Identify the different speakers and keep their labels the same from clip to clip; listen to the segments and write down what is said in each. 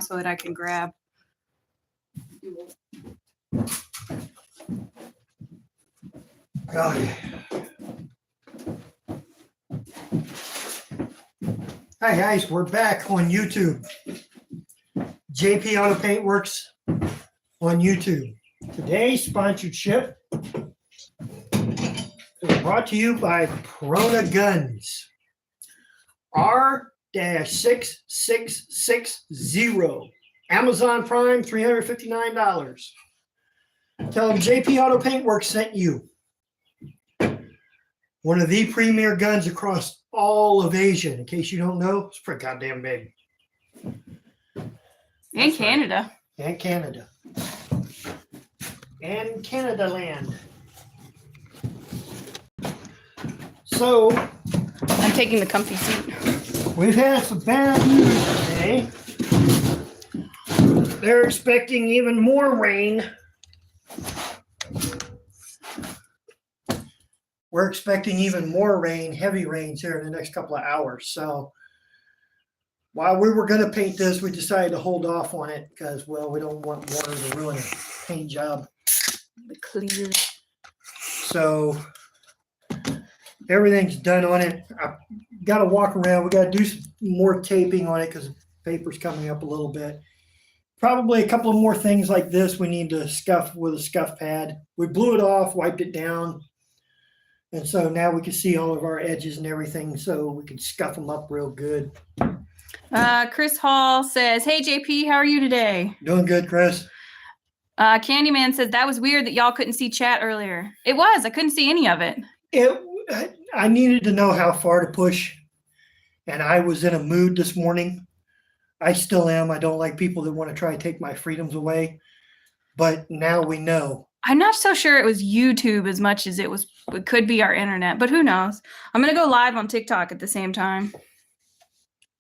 Speaker 1: so that I can grab.
Speaker 2: Okay. Hi guys, we're back on YouTube. JP Auto Paintworks on YouTube. Today's sponsorship is brought to you by Prona Guns. R-6660. Amazon Prime, $359. Tell them JP Auto Paintworks sent you. One of the premier guns across all of Asia. In case you don't know, it's pretty goddamn big.
Speaker 1: And Canada.
Speaker 2: Right. And Canada. And Canada land. So,
Speaker 1: I'm taking the comfy seat.
Speaker 2: we've had some bad news today. They're expecting even more rain. We're expecting even more rain, heavy rains here in the next couple of hours. So while we were going to paint this, we decided to hold off on it because, well, we don't want water to ruin a paint job.
Speaker 1: The clear.
Speaker 2: So everything's done on it. I got to walk around. We got to do some more taping on it because the paper's coming up a little bit. Probably a couple of more things like this we need to scuff with a scuff pad. We blew it off, wiped it down. And so now we can see all of our edges and everything, so we can scuff them up real good.
Speaker 1: Chris Hall says, hey, JP, how are you today?
Speaker 2: Doing good, Chris.
Speaker 1: Candyman says, that was weird that y'all couldn't see chat earlier. It was. I couldn't see any of it.
Speaker 2: I needed to know how far to push, and I was in a mood this morning. I still am. I don't like people that want to try and take my freedoms away. But now we know.
Speaker 1: I'm not so sure it was YouTube as much as it could be our internet, but who knows? I'm going to go live on TikTok at the same time.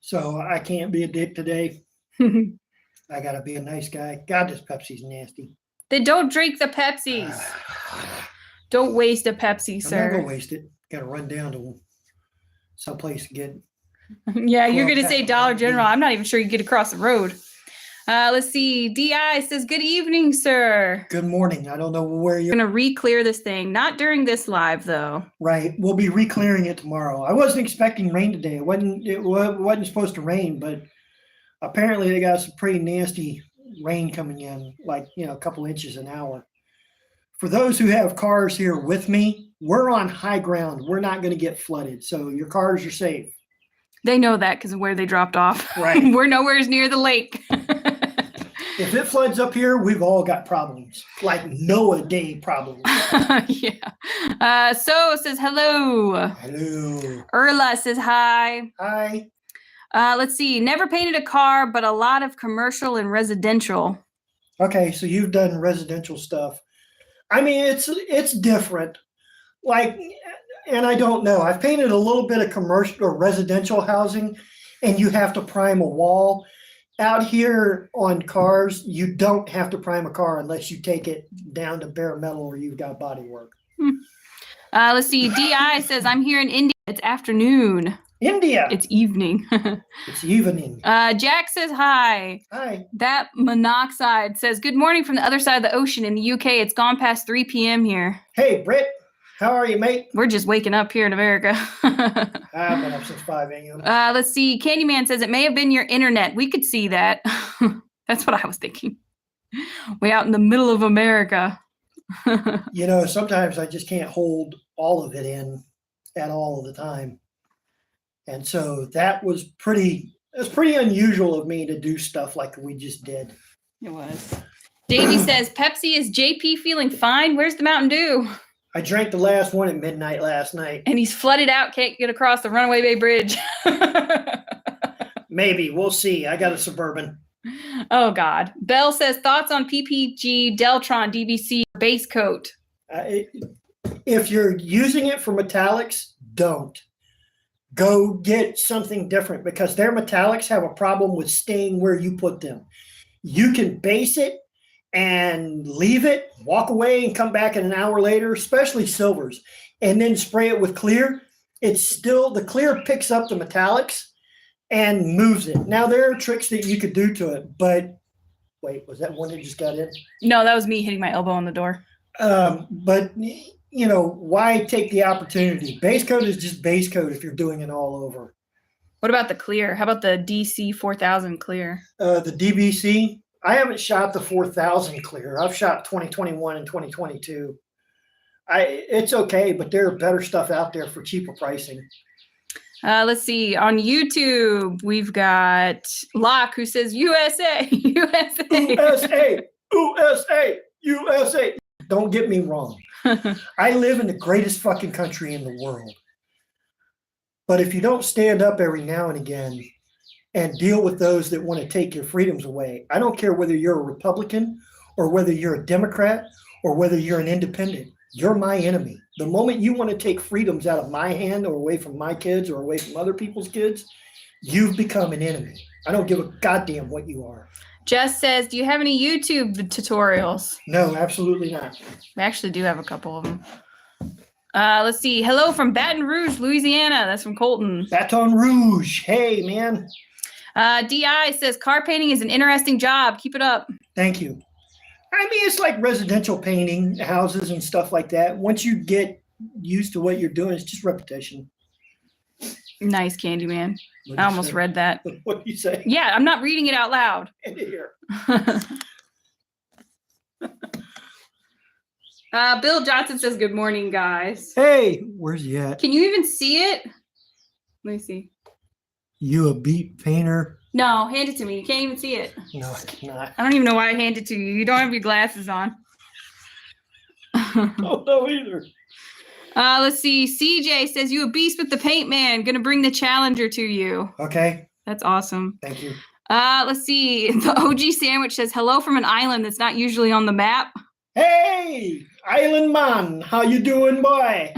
Speaker 2: So I can't be a dick today. I got to be a nice guy. God, this Pepsi's nasty.
Speaker 1: Then don't drink the Pepsis. Don't waste a Pepsi, sir.
Speaker 2: I'm not going to waste it. Got to run down to someplace to get.
Speaker 1: Yeah, you're going to say Dollar General. I'm not even sure you get across the road. Let's see. DI says, good evening, sir.
Speaker 2: Good morning. I don't know where you're
Speaker 1: going to re-clear this thing. Not during this live, though.
Speaker 2: Right. We'll be re-clearing it tomorrow. I wasn't expecting rain today. It wasn't supposed to rain, but apparently they got some pretty nasty rain coming in, like, a couple inches an hour. For those who have cars here with me, we're on high ground. We're not going to get flooded. So your cars are safe.
Speaker 1: They know that because of where they dropped off.
Speaker 2: Right.
Speaker 1: We're nowhere near the lake.
Speaker 2: If it floods up here, we've all got problems, like Noah Day problems.
Speaker 1: Yeah. So says hello.
Speaker 2: Hello.
Speaker 1: Erla says hi.
Speaker 2: Hi.
Speaker 1: Let's see. Never painted a car, but a lot of commercial and residential.
Speaker 2: Okay, so you've done residential stuff. I mean, it's different. Like, and I don't know. I've painted a little bit of commercial or residential housing, and you have to prime a wall. Out here on cars, you don't have to prime a car unless you take it down to bare metal or you've got body work.
Speaker 1: Let's see. DI says, I'm here in India. It's afternoon.
Speaker 2: India.
Speaker 1: It's evening.
Speaker 2: It's evening.
Speaker 1: Jack says hi.
Speaker 2: Hi.
Speaker 1: That monoxide says, good morning from the other side of the ocean in the UK. It's gone past 3 p.m. here.
Speaker 2: Hey, Britt. How are you, mate?
Speaker 1: We're just waking up here in America.
Speaker 2: I've been up since 5 a.m.
Speaker 1: Let's see. Candyman says it may have been your internet. We could see that. That's what I was thinking. Way out in the middle of America.
Speaker 2: Sometimes I just can't hold all of it in at all of the time. And so it was pretty unusual of me to do stuff like we just did.
Speaker 1: It was. Davey says, Pepsi, is JP feeling fine? Where's the Mountain Dew?
Speaker 2: I drank the last one at midnight last night.
Speaker 1: And he's flooded out, can't get across the Runaway Bay Bridge.
Speaker 2: Maybe. We'll see. I got a Suburban.
Speaker 1: Oh, God. Bell says, thoughts on PPG, Deltron, DBC, base coat?
Speaker 2: If you're using it for metallics, don't. Go get something different because their metallics have a problem with staying where you put them. You can base it and leave it, walk away and come back an hour later, especially silvers, and then spray it with clear. It's still, the clear picks up the metallics and moves it. Now, there are tricks that you could do to it, but wait, was that one that just got in?
Speaker 1: No, that was me hitting my elbow on the door.
Speaker 2: But, you know, why take the opportunity? Base coat is just base coat if you're doing it all over.
Speaker 1: What about the clear? How about the DC 4000 clear?
Speaker 2: The DBC, I haven't shot the 4000 clear. I've shot 2021 and 2022. It's okay, but there are better stuff out there for cheaper pricing.
Speaker 1: Let's see. On YouTube, we've got Locke who says USA, USA.
Speaker 2: USA, USA, USA. Don't get me wrong. I live in the greatest fucking country in the world. But if you don't stand up every now and again and deal with those that want to take your freedoms away, I don't care whether you're a Republican or whether you're a Democrat or whether you're an independent, you're my enemy. The moment you want to take freedoms out of my hand or away from my kids or away from other people's kids, you've become an enemy. I don't give a goddamn what you are.
Speaker 1: Jess says, do you have any YouTube tutorials?
Speaker 2: No, absolutely not.
Speaker 1: We actually do have a couple of them. Let's see. Hello from Baton Rouge, Louisiana. That's from Colton.
Speaker 2: Baton Rouge. Hey, man.
Speaker 1: DI says, car painting is an interesting job. Keep it up.
Speaker 2: Thank you. I mean, it's like residential painting houses and stuff like that. Once you get used to what you're doing, it's just repetition.
Speaker 1: Nice, Candyman. I almost read that.
Speaker 2: What do you say?
Speaker 1: Yeah, I'm not reading it out loud.
Speaker 2: Here.
Speaker 1: Bill Johnson says, good morning, guys.
Speaker 2: Hey, where's he at?
Speaker 1: Can you even see it? Let me see.
Speaker 2: You a beat painter?
Speaker 1: No, hand it to me. You can't even see it.
Speaker 2: No, I cannot.
Speaker 1: I don't even know why I handed it to you. You don't have your glasses on.
Speaker 2: Oh, no, either.
Speaker 1: Let's see. CJ says, you a beast with the paint, man. Gonna bring the Challenger to you.
Speaker 2: Okay.
Speaker 1: That's awesome.
Speaker 2: Thank you.
Speaker 1: Let's see. The OG Sandwich says, hello from an island that's not usually on the map.
Speaker 2: Hey, Island Man, how you doing, boy?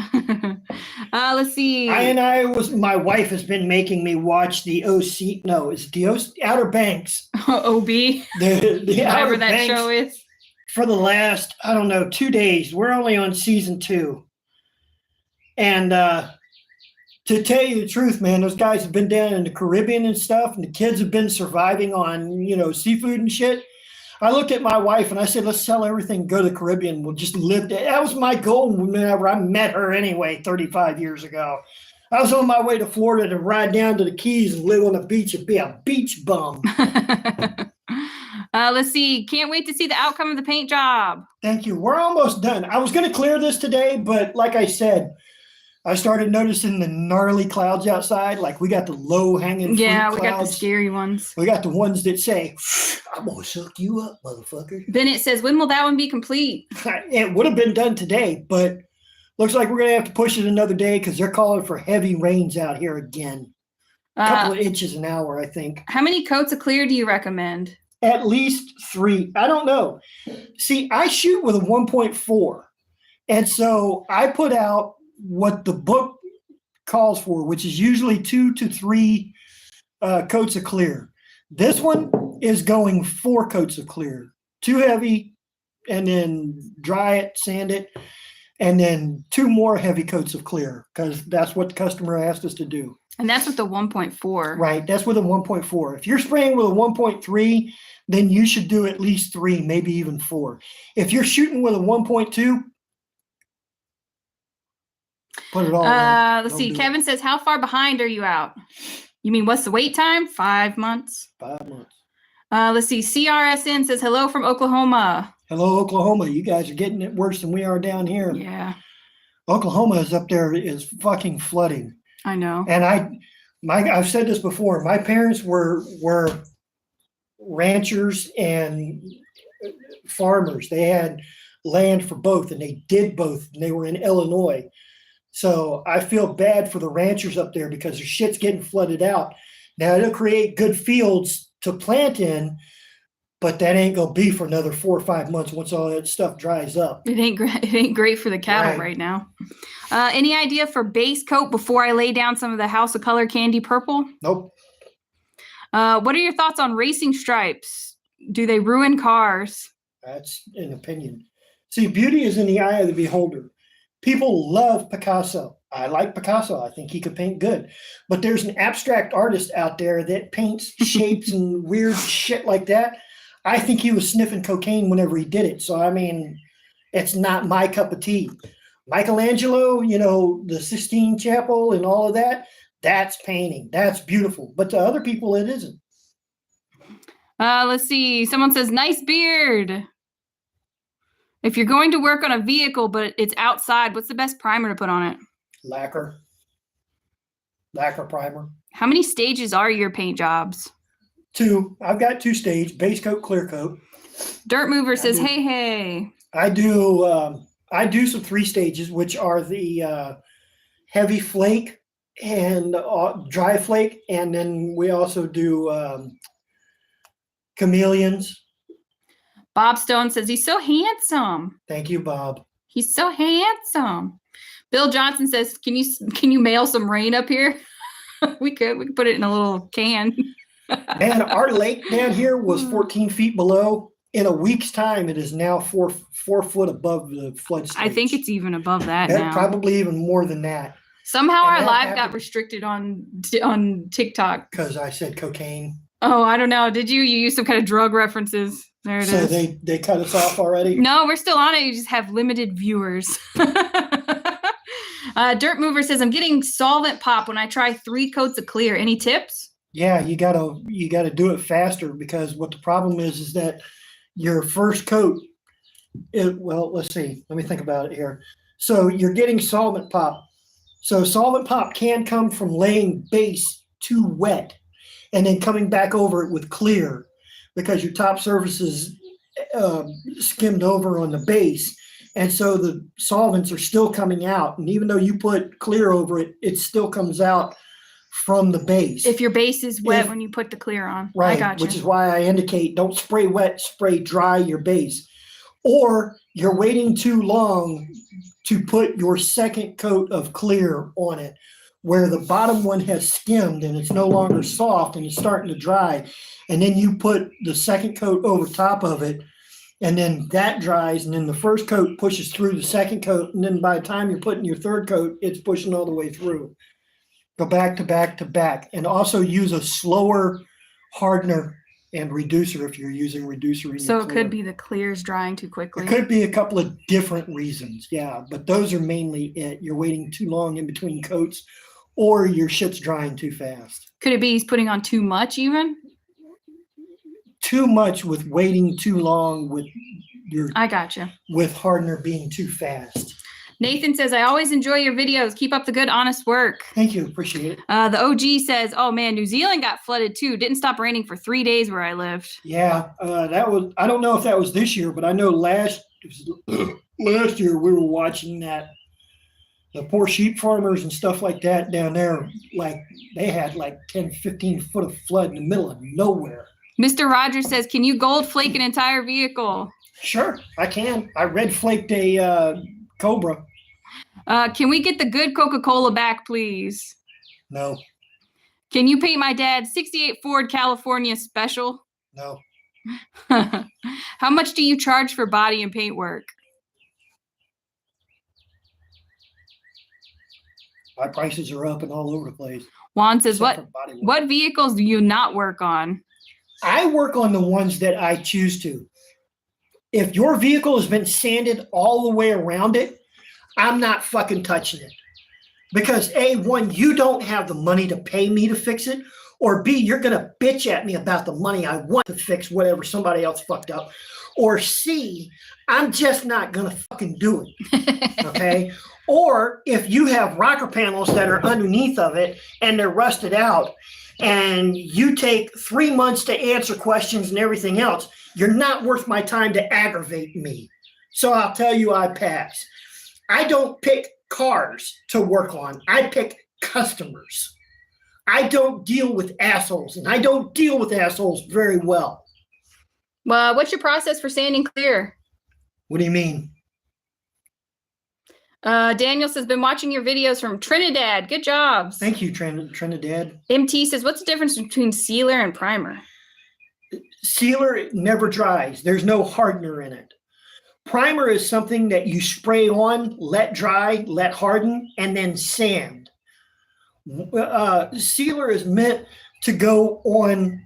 Speaker 1: Let's see.
Speaker 2: My wife has been making me watch the OC. No, it's the Outer Banks.
Speaker 1: OB.
Speaker 2: The
Speaker 1: Whatever
Speaker 2: Outer
Speaker 1: that
Speaker 2: Banks
Speaker 1: show is.
Speaker 2: for the last, I don't know, 2 days. We're only on season 2. And to tell you the truth, man, those guys have been down in the Caribbean and stuff, and the kids have been surviving on, seafood and shit. I looked at my wife and I said, let's sell everything, go to the Caribbean. We'll just live there. That was my goal whenever I met her anyway, 35 years ago. I was on my way to Florida to ride down to the Keys and live on the beach and be a beach bum.
Speaker 1: Let's see. Can't wait to see the outcome of the paint job.
Speaker 2: Thank you. We're almost done. I was going to clear this today, but like I said, I started noticing the gnarly clouds outside. Like we got the low-hanging fruit
Speaker 1: Yeah, we
Speaker 2: clouds.
Speaker 1: got the scary ones.
Speaker 2: We got the ones that say, I'm going to suck you up, motherfucker.
Speaker 1: Bennett says, when will that one be complete?
Speaker 2: It would have been done today, but looks like we're going to have to push it another day because they're calling for heavy rains out here again. A couple of inches an hour, I think.
Speaker 1: How many coats of clear do you recommend?
Speaker 2: At least 3. I don't know. See, I shoot with a 1.4. And so I put out what the book calls for, which is usually 2 to 3 coats of clear. This one is going 4 coats of clear. 2 heavy, and then dry it, sand it, and then 2 more heavy coats of clear, because that's what the customer asked us to do.
Speaker 1: And that's with the 1.4.
Speaker 2: Right, that's with a 1.4. If you're spraying with a 1.3, then you should do at least 3, maybe even 4. If you're shooting with a 1.2, put it all in.
Speaker 1: Let's see. Kevin says, how far behind are you out? You mean, what's the wait time? 5 months.
Speaker 2: 5 months.
Speaker 1: Let's see. CRSN says, hello from Oklahoma.
Speaker 2: Hello, Oklahoma. You guys are getting it worse than we are down here.
Speaker 1: Yeah.
Speaker 2: Oklahoma is up there is fucking flooding.
Speaker 1: I know.
Speaker 2: And I've said this before. My parents were ranchers and farmers. They had land for both, and they did both. And they were in Illinois. So I feel bad for the ranchers up there because their shit's getting flooded out. Now it'll create good fields to plant in, but that ain't gonna be for another 4 or 5 months once all that stuff dries up.
Speaker 1: It ain't great for the cattle right now. Any idea for base coat before I lay down some of the House of Color Candy Purple?
Speaker 2: Nope.
Speaker 1: What are your thoughts on racing stripes? Do they ruin cars?
Speaker 2: That's an opinion. See, beauty is in the eye of the beholder. People love Picasso. I like Picasso. I think he could paint good. But there's an abstract artist out there that paints shapes and weird shit like that. I think he was sniffing cocaine whenever he did it. So, I mean, it's not my cup of tea. Michelangelo, the Sistine Chapel and all of that, that's painting. That's beautiful. But to other people, it isn't.
Speaker 1: Let's see. Someone says, nice beard. If you're going to work on a vehicle, but it's outside, what's the best primer to put on it?
Speaker 2: Lacquer primer.
Speaker 1: How many stages are your paint jobs?
Speaker 2: 2. I've got 2 stage, base coat, clear coat.
Speaker 1: Dirt Mover says, hey.
Speaker 2: I do some 3 stages, which are the heavy flake and dry flake. And then we also do chameleons.
Speaker 1: Bob Stone says, he's so handsome.
Speaker 2: Thank you, Bob.
Speaker 1: He's so handsome. Bill Johnson says, can you mail some rain up here? We could put it in a little can.
Speaker 2: Man, our lake down here was 14 feet below. In a week's time, it is now 4 foot above the flood stage.
Speaker 1: I think it's even above that now.
Speaker 2: Probably even more than that.
Speaker 1: Somehow our live got restricted on TikTok.
Speaker 2: Because I said cocaine.
Speaker 1: Oh, I don't know. Did you? You used some kind of drug references. There it is.
Speaker 2: So they cut us off already?
Speaker 1: No, we're still on it. You just have limited viewers. Dirt Mover says, I'm getting solvent pop when I try 3 coats of clear. Any tips?
Speaker 2: Yeah, you gotta do it faster, because what the problem is that your first coat, let's see. Let me think about it here. So you're getting solvent pop. So solvent pop can come from laying base too wet and then coming back over it with clear, because your top surface is skimmed over on the base. And so the solvents are still coming out. And even though you put clear over it, it still comes out from the base.
Speaker 1: If your base is wet when you put the clear on.
Speaker 2: Right.
Speaker 1: I got you.
Speaker 2: Which is why I indicate don't spray wet, spray dry your base. Or you're waiting too long to put your second coat of clear on it, where the bottom one has skimmed and it's no longer soft and it's starting to dry. And then you put the second coat over top of it, and then that dries, and then the first coat pushes through the second coat, and then by the time you're putting your third coat, it's pushing all the way through. Go back to back to back, and also use a slower hardener and reducer if you're using reducer in
Speaker 1: So
Speaker 2: your
Speaker 1: it
Speaker 2: clear.
Speaker 1: could be the clear's drying too quickly.
Speaker 2: It could be a couple of different reasons, yeah, but those are mainly it. You're waiting too long in between coats, or your shit's drying too fast.
Speaker 1: Could it be he's putting on too much even?
Speaker 2: Too much with waiting too long with your
Speaker 1: I gotcha.
Speaker 2: with hardener being too fast.
Speaker 1: Nathan says, I always enjoy your videos. Keep up the good, honest work.
Speaker 2: Thank you. Appreciate it.
Speaker 1: The OG says, oh man, New Zealand got flooded too. Didn't stop raining for 3 days where I lived.
Speaker 2: Yeah, that was, I don't know if that was this year, but I know last year we were watching that. The poor sheep farmers and stuff like that down there, like they had like 10, 15 foot of flood in the middle of nowhere.
Speaker 1: Mr. Rogers says, can you gold flake an entire vehicle?
Speaker 2: Sure, I can. I red flaked a Cobra.
Speaker 1: Can we get the good Coca-Cola back, please?
Speaker 2: No.
Speaker 1: Can you paint my dad's 68 Ford California special?
Speaker 2: No.
Speaker 1: How much do you charge for body and paint work?
Speaker 2: My prices are up and all over the place.
Speaker 1: Juan says,
Speaker 2: Except for body work.
Speaker 1: what vehicles do you not work on?
Speaker 2: I work on the ones that I choose to. If your vehicle has been sanded all the way around it, I'm not fucking touching it. Because A, one, you don't have the money to pay me to fix it, or B, you're going to bitch at me about the money I want to fix whatever somebody else fucked up, or C, I'm just not going to fucking do it. Okay? Or if you have rocker panels that are underneath of it and they're rusted out, and you take 3 months to answer questions and everything else, you're not worth my time to aggravate me. So I'll tell you, I pass. I don't pick cars to work on. I pick customers. I don't deal with assholes, and I don't deal with assholes very well.
Speaker 1: Well, what's your process for sanding clear?
Speaker 2: What do you mean?
Speaker 1: Daniel says, been watching your videos from Trinidad. Good jobs.
Speaker 2: Thank you, Trinidad.
Speaker 1: MT says, what's the difference between sealer and primer?
Speaker 2: Sealer never dries. There's no hardener in it. Primer is something that you spray on, let dry, let harden, and then sand. Sealer is meant to go on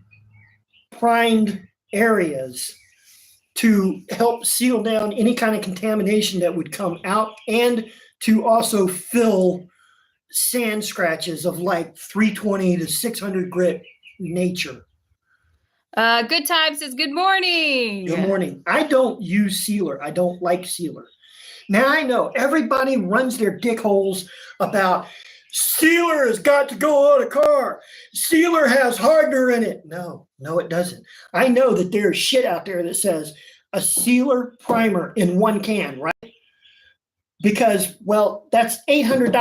Speaker 2: primed areas to help seal down any kind of contamination that would come out and to also fill sand scratches of like 320 to 600 grit nature.
Speaker 1: Good Time says, good morning.
Speaker 2: Good morning. I don't use sealer. I don't like sealer. Now I know everybody runs their dick holes about sealer has got to go on a car. Sealer has hardener in it. No, it doesn't. I know that there's shit out there that says a sealer primer in one can, right? Because, well, that's $800.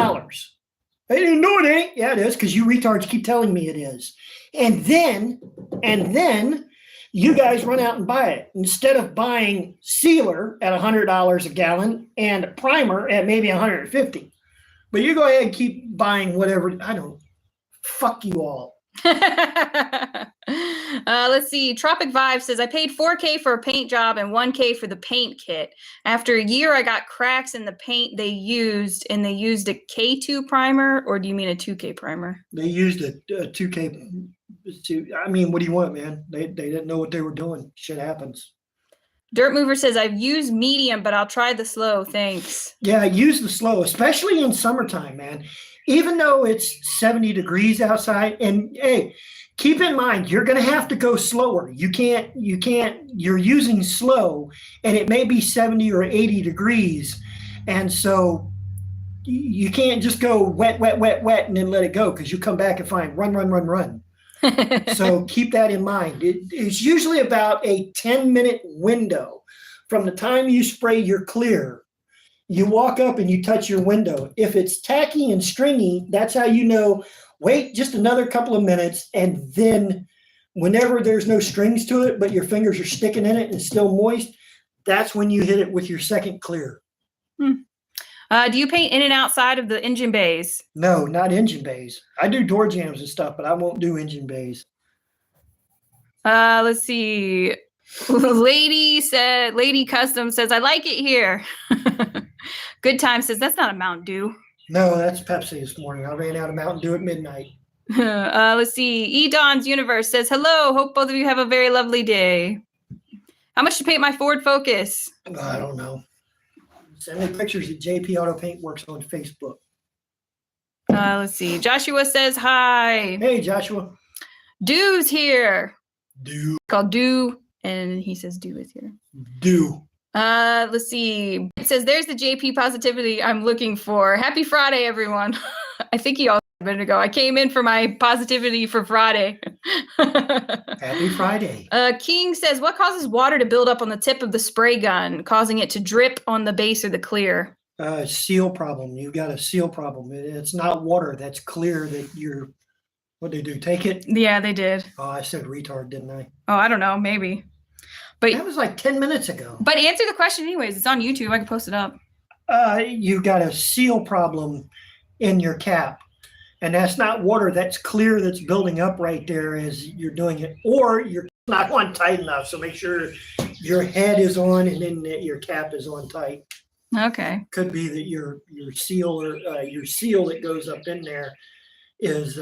Speaker 2: I didn't know it ain't. Yeah, it is, because you retards keep telling me it is. And then you guys run out and buy it. Instead of buying sealer at $100 a gallon and primer at maybe $150. But you go ahead and keep buying whatever. I don't. Fuck you all.
Speaker 1: Let's see. Tropic Vibe says, I paid $4K for a paint job and $1K for the paint kit. After a year, I got cracks in the paint they used, and they used a K2 primer, or do you mean a 2K primer?
Speaker 2: They used a 2K. I mean, what do you want, man? They didn't know what they were doing. Shit happens.
Speaker 1: Dirt Mover says, I've used medium, but I'll try the slow. Thanks.
Speaker 2: Yeah, use the slow, especially in summertime, man. Even though it's 70 degrees outside, and hey, keep in mind, you're going to have to go slower. You're using slow, and it may be 70 or 80 degrees. And so you can't just go wet, and then let it go, because you come back and find run. So keep that in mind. It's usually about a 10-minute window from the time you spray your clear. You walk up and you touch your window. If it's tacky and stringy, that's how you know, wait just another couple of minutes, and then whenever there's no strings to it, but your fingers are sticking in it and it's still moist, that's when you hit it with your second clear.
Speaker 1: Do you paint in and outside of the engine bays?
Speaker 2: No, not engine bays. I do door jams and stuff, but I won't do engine bays.
Speaker 1: Let's see. Lady Custom says, I like it here. Good Time says, that's not a Mountain Dew.
Speaker 2: No, that's Pepsi this morning. I ran out of Mountain Dew at midnight.
Speaker 1: Let's see. Edon's Universe says, hello. Hope both of you have a very lovely day. How much to paint my Ford Focus?
Speaker 2: I don't know. Send me pictures at JP Auto Paint Works on Facebook.
Speaker 1: Let's see. Joshua says, hi.
Speaker 2: Hey, Joshua.
Speaker 1: Dew's here.
Speaker 2: Dew.
Speaker 1: Called Dew. And he says Dew is here.
Speaker 2: Dew.
Speaker 1: Let's see. It says, there's the JP positivity I'm looking for. Happy Friday, everyone. I think he also said a minute ago, I came in for my positivity for Friday.
Speaker 2: Happy Friday.
Speaker 1: King says, what causes water to build up on the tip of the spray gun, causing it to drip on the base or the clear?
Speaker 2: Seal problem. You've got a seal problem. It's not water. That's clear that you're, what'd they do? Take it?
Speaker 1: Yeah, they did.
Speaker 2: Oh, I said retard, didn't I?
Speaker 1: Oh, I don't know. Maybe. But
Speaker 2: that was like 10 minutes ago.
Speaker 1: But answer the question anyways. It's on YouTube. I can post it up.
Speaker 2: You've got a seal problem in your cap. And that's not water. That's clear that's building up right there as you're doing it. Or you're not on tight enough. So make sure your head is on and then your cap is on tight.
Speaker 1: Okay.
Speaker 2: Could be that your seal or your seal that goes up in there is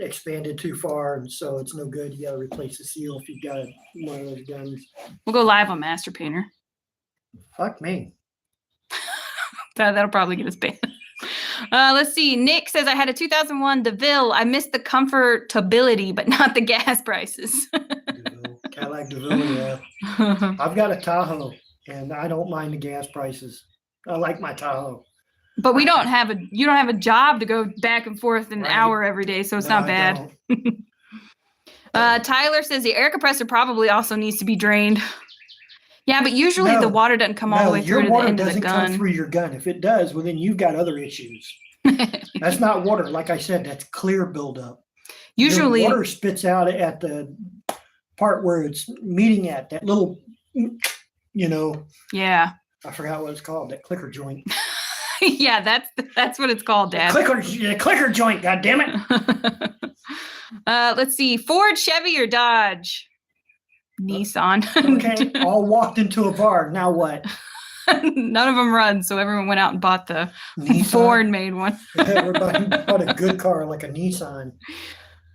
Speaker 2: expanded too far, and so it's no good. You got to replace the seal if you've got one of those guns.
Speaker 1: We'll go live on Master Painter.
Speaker 2: Fuck me.
Speaker 1: That'll probably get us banned. Let's see. Nick says, I had a 2001 DeVille. I missed the comfortability, but not the gas prices.
Speaker 2: DeVille. Cadillac DeVille, yeah. I've got a Tahoe, and I don't mind the gas prices. I like my Tahoe.
Speaker 1: But you don't have a job to go back and forth an hour every day, so it's not bad. Tyler says the air compressor probably also needs to be drained. Yeah, but usually the water doesn't come all the way through to the end of the gun.
Speaker 2: Your water doesn't come through your gun. If it does, well, then you've got other issues. That's not water. Like I said, that's clear buildup.
Speaker 1: Usually,
Speaker 2: your water spits out at the part where it's meeting at, that little,
Speaker 1: Yeah.
Speaker 2: I forgot what it's called, that clicker joint.
Speaker 1: Yeah, that's what it's called, Dad.
Speaker 2: Clicker joint, goddammit.
Speaker 1: Let's see. Ford, Chevy, or Dodge? Nissan.
Speaker 2: Okay, all walked into a bar. Now what?
Speaker 1: None of them run, so everyone went out and bought the
Speaker 2: Nissan.
Speaker 1: Ford made one.
Speaker 2: Everybody bought a good car like a Nissan.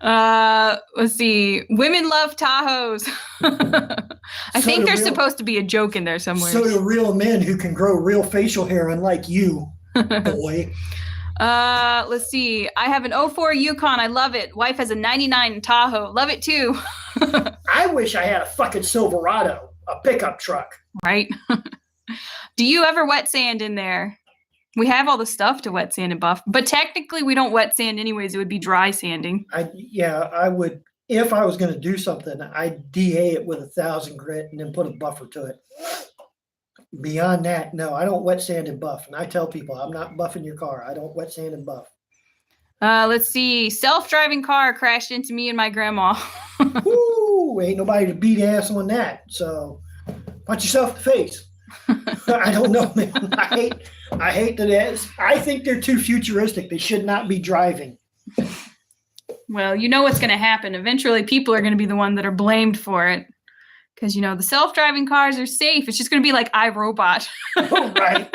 Speaker 1: Let's see. Women love Tahoes. I think there's supposed to be a joke in there somewhere.
Speaker 2: So do real men who can grow real facial hair, unlike you, boy.
Speaker 1: Let's see. I have an 04 Yukon. I love it. Wife has a 99 Tahoe. Love it too.
Speaker 2: I wish I had a fucking Silverado, a pickup truck.
Speaker 1: Right. Do you ever wet sand in there? We have all the stuff to wet sand and buff, but technically we don't wet sand anyways. It would be dry sanding.
Speaker 2: I would. If I was going to do something, I'd DA it with 1,000 grit and then put a buffer to it. Beyond that, no, I don't wet sand and buff. And I tell people, I'm not buffing your car. I don't wet sand and buff.
Speaker 1: Let's see. Self-driving car crashed into me and my grandma.
Speaker 2: Woo! Ain't nobody to beat ass on that. So punch yourself in the face. I don't know, man. I hate that. I think they're too futuristic. They should not be driving.
Speaker 1: Well, you know what's going to happen. Eventually, people are going to be the one that are blamed for it. Because, you know, the self-driving cars are safe. It's just going to be like iRobot.
Speaker 2: Oh, right.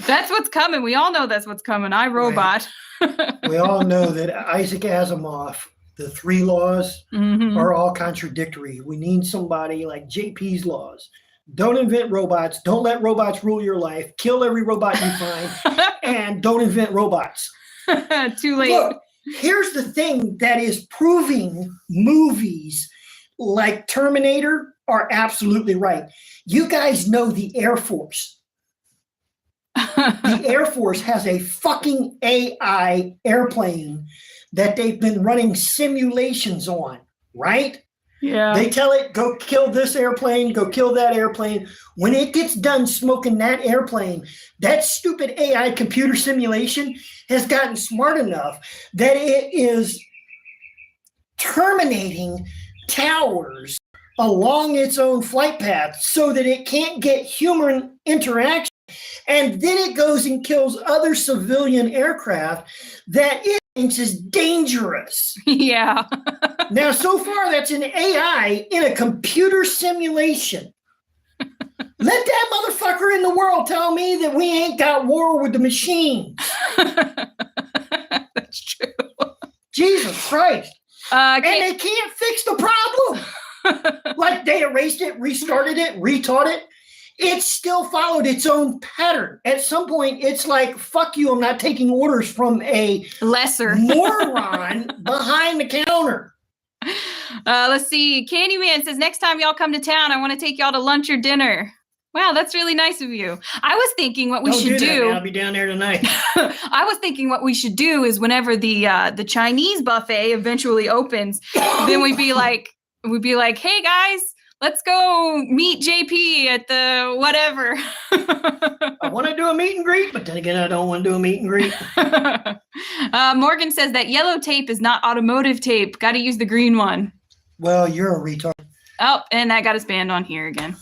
Speaker 1: That's what's coming. We all know that's what's coming. iRobot.
Speaker 2: Right. We all know that Isaac Asimov, the 3 laws are all contradictory. We need somebody like JP's laws. Don't invent robots. Don't let robots rule your life. Kill every robot you find. And don't invent robots.
Speaker 1: Too late.
Speaker 2: Look, here's the thing that is proving movies like Terminator are absolutely right. You guys know the Air Force. The Air Force has a fucking AI airplane that they've been running simulations on, right?
Speaker 1: Yeah.
Speaker 2: They tell it, go kill this airplane, go kill that airplane. When it gets done smoking that airplane, that stupid AI computer simulation has gotten smart enough that it is terminating towers along its own flight path so that it can't get human interaction. And then it goes and kills other civilian aircraft that it thinks is dangerous.
Speaker 1: Yeah.
Speaker 2: Now, so far, that's an AI in a computer simulation. Let that motherfucker in the world tell me that we ain't got war with the machines.
Speaker 1: That's true.
Speaker 2: Jesus Christ. And
Speaker 1: Okay.
Speaker 2: they can't fix the problem. Like they erased it, restarted it, retaught it. It still followed its own pattern. At some point, it's like, fuck you, I'm not taking orders from a
Speaker 1: Lesser
Speaker 2: moron behind the counter.
Speaker 1: Let's see. Candyman says, next time y'all come to town, I want to take y'all to lunch or dinner. Wow, that's really nice of you. I was thinking what we should do.
Speaker 2: I'll be down there tonight.
Speaker 1: I was thinking what we should do is whenever the Chinese buffet eventually opens, then we'd be like, hey guys, let's go meet JP at the whatever.
Speaker 2: I want to do a meet and greet, but then again, I don't want to do a meet and greet.
Speaker 1: Morgan says that yellow tape is not automotive tape. Got to use the green one.
Speaker 2: Well, you're a retard.
Speaker 1: Oh, and that got us banned on here again.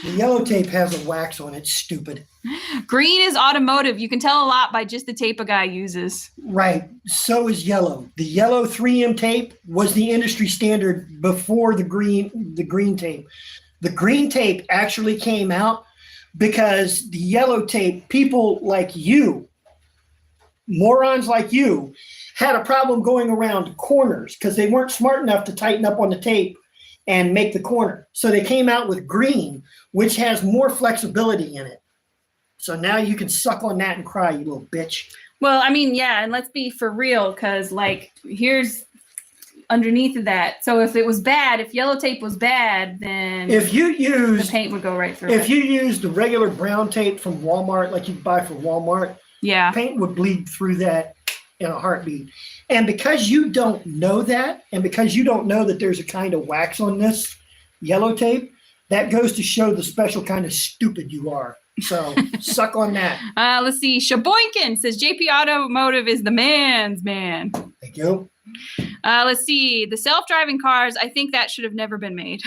Speaker 2: The yellow tape has a wax on it, stupid.
Speaker 1: Green is automotive. You can tell a lot by just the tape a guy uses.
Speaker 2: Right. So is yellow. The yellow 3M tape was the industry standard before the green tape. The green tape actually came out because the yellow tape, people like you, morons like you, had a problem going around corners because they weren't smart enough to tighten up on the tape and make the corner. So they came out with green, which has more flexibility in it. So now you can suck on that and cry, you little bitch.
Speaker 1: Well, I mean, yeah, and let's be for real, because like here's underneath of that. So if it was bad, if yellow tape was bad, then the paint would go right through it.
Speaker 2: If you use the regular brown tape from Walmart, like you buy from Walmart,
Speaker 1: yeah,
Speaker 2: paint would bleed through that in a heartbeat. And because you don't know that, and because you don't know that there's a kind of wax on this yellow tape, that goes to show the special kind of stupid you are. So suck on that.
Speaker 1: Let's see. Shaboinkin says JP Automotive is the man's man.
Speaker 2: Thank you.
Speaker 1: Let's see. The self-driving cars, I think that should have never been made.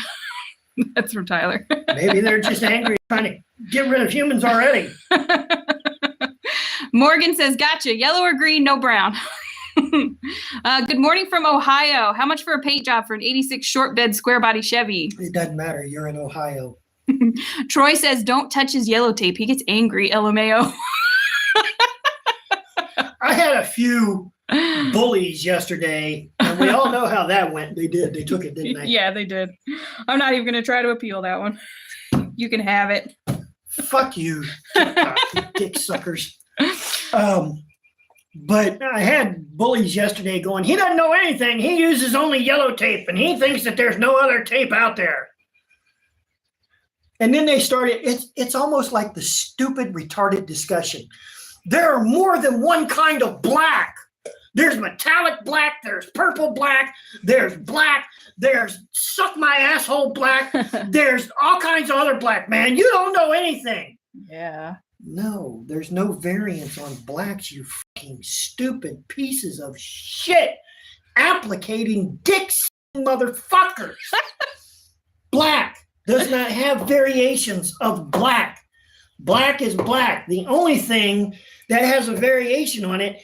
Speaker 1: That's from Tyler.
Speaker 2: Maybe they're just angry trying to get rid of humans already.
Speaker 1: Morgan says, gotcha. Yellow or green, no brown. Good morning from Ohio. How much for a paint job for an 86 short bed square body Chevy?
Speaker 2: It doesn't matter. You're in Ohio.
Speaker 1: Troy says, don't touch his yellow tape. He gets angry, LMAO.
Speaker 2: I had a few bullies yesterday, and we all know how that went. They did. They took it, didn't they?
Speaker 1: Yeah, they did. I'm not even going to try to appeal that one. You can have it.
Speaker 2: Fuck you, TikTok, you dick suckers. But I had bullies yesterday going, he doesn't know anything. He uses only yellow tape, and he thinks that there's no other tape out there. And then they started, it's almost like the stupid, retarded discussion. There are more than one kind of black. There's metallic black, there's purple black, there's suck my asshole black, there's all kinds of other black, man. You don't know anything.
Speaker 1: Yeah.
Speaker 2: No, there's no variance on blacks, you fucking stupid pieces of shit. Applicating dicks, motherfuckers. Black does not have variations of black. Black is black. The only thing that has a variation on it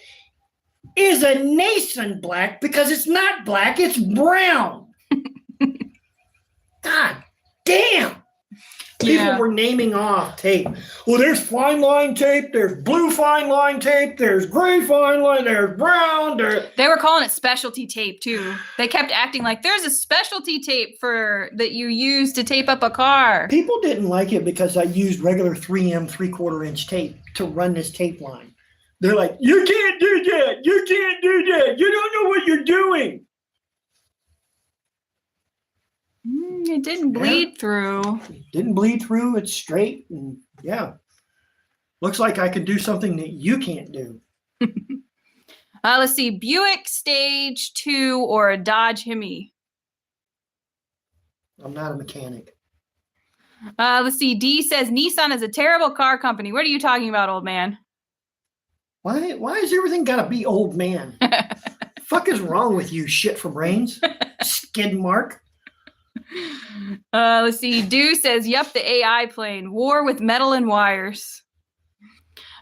Speaker 2: is a nascent black because it's not black, it's brown. God damn. People were naming off tape. Well, there's fine line tape, there's blue fine line tape, there's gray fine line, there's brown.
Speaker 1: They were calling it specialty tape too. They kept acting like there's a specialty tape that you use to tape up a car.
Speaker 2: People didn't like it because I used regular 3M 3/4 inch tape to run this tape line. They're like, you can't do that. You can't do that. You don't know what you're doing.
Speaker 1: It didn't bleed through.
Speaker 2: It didn't bleed through. It's straight. And yeah. Looks like I could do something that you can't do.
Speaker 1: Let's see. Buick Stage 2 or a Dodge Hemi.
Speaker 2: I'm not a mechanic.
Speaker 1: Let's see. D says Nissan is a terrible car company. What are you talking about, old man?
Speaker 2: Why is everything got to be old man? Fuck is wrong with you, shit from Rains? Skid mark.
Speaker 1: Let's see. Do says, yep, the AI plane. War with metal and wires.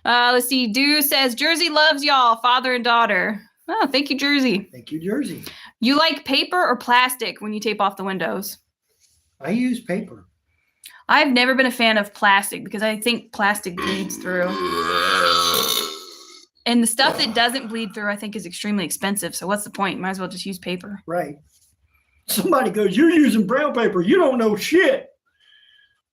Speaker 1: Let's see. Do says, Jersey loves y'all, father and daughter. Oh, thank you, Jersey.
Speaker 2: Thank you, Jersey.
Speaker 1: You like paper or plastic when you tape off the windows?
Speaker 2: I use paper.
Speaker 1: I've never been a fan of plastic because I think plastic bleeds through. And the stuff that doesn't bleed through, I think, is extremely expensive. So what's the point? Might as well just use paper.
Speaker 2: Right. Somebody goes, you're using brown paper. You don't know shit.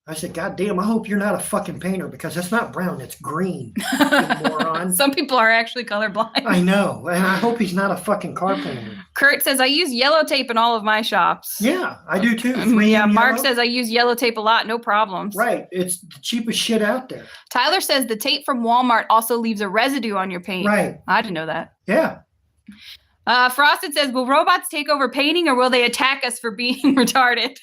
Speaker 2: I said, God damn, I hope you're not a fucking painter because that's not brown. It's green, you moron.
Speaker 1: Some people are actually colorblind.
Speaker 2: I know. And I hope he's not a fucking car painter.
Speaker 1: Kurt says, I use yellow tape in all of my shops.
Speaker 2: Yeah, I do too.
Speaker 1: Yeah, Mark says, I use yellow tape a lot. No problems.
Speaker 2: Right. It's the cheapest shit out there.
Speaker 1: Tyler says the tape from Walmart also leaves a residue on your paint.
Speaker 2: Right.
Speaker 1: I didn't know that.
Speaker 2: Yeah.
Speaker 1: Frosted says, will robots take over painting or will they attack us for being retarded?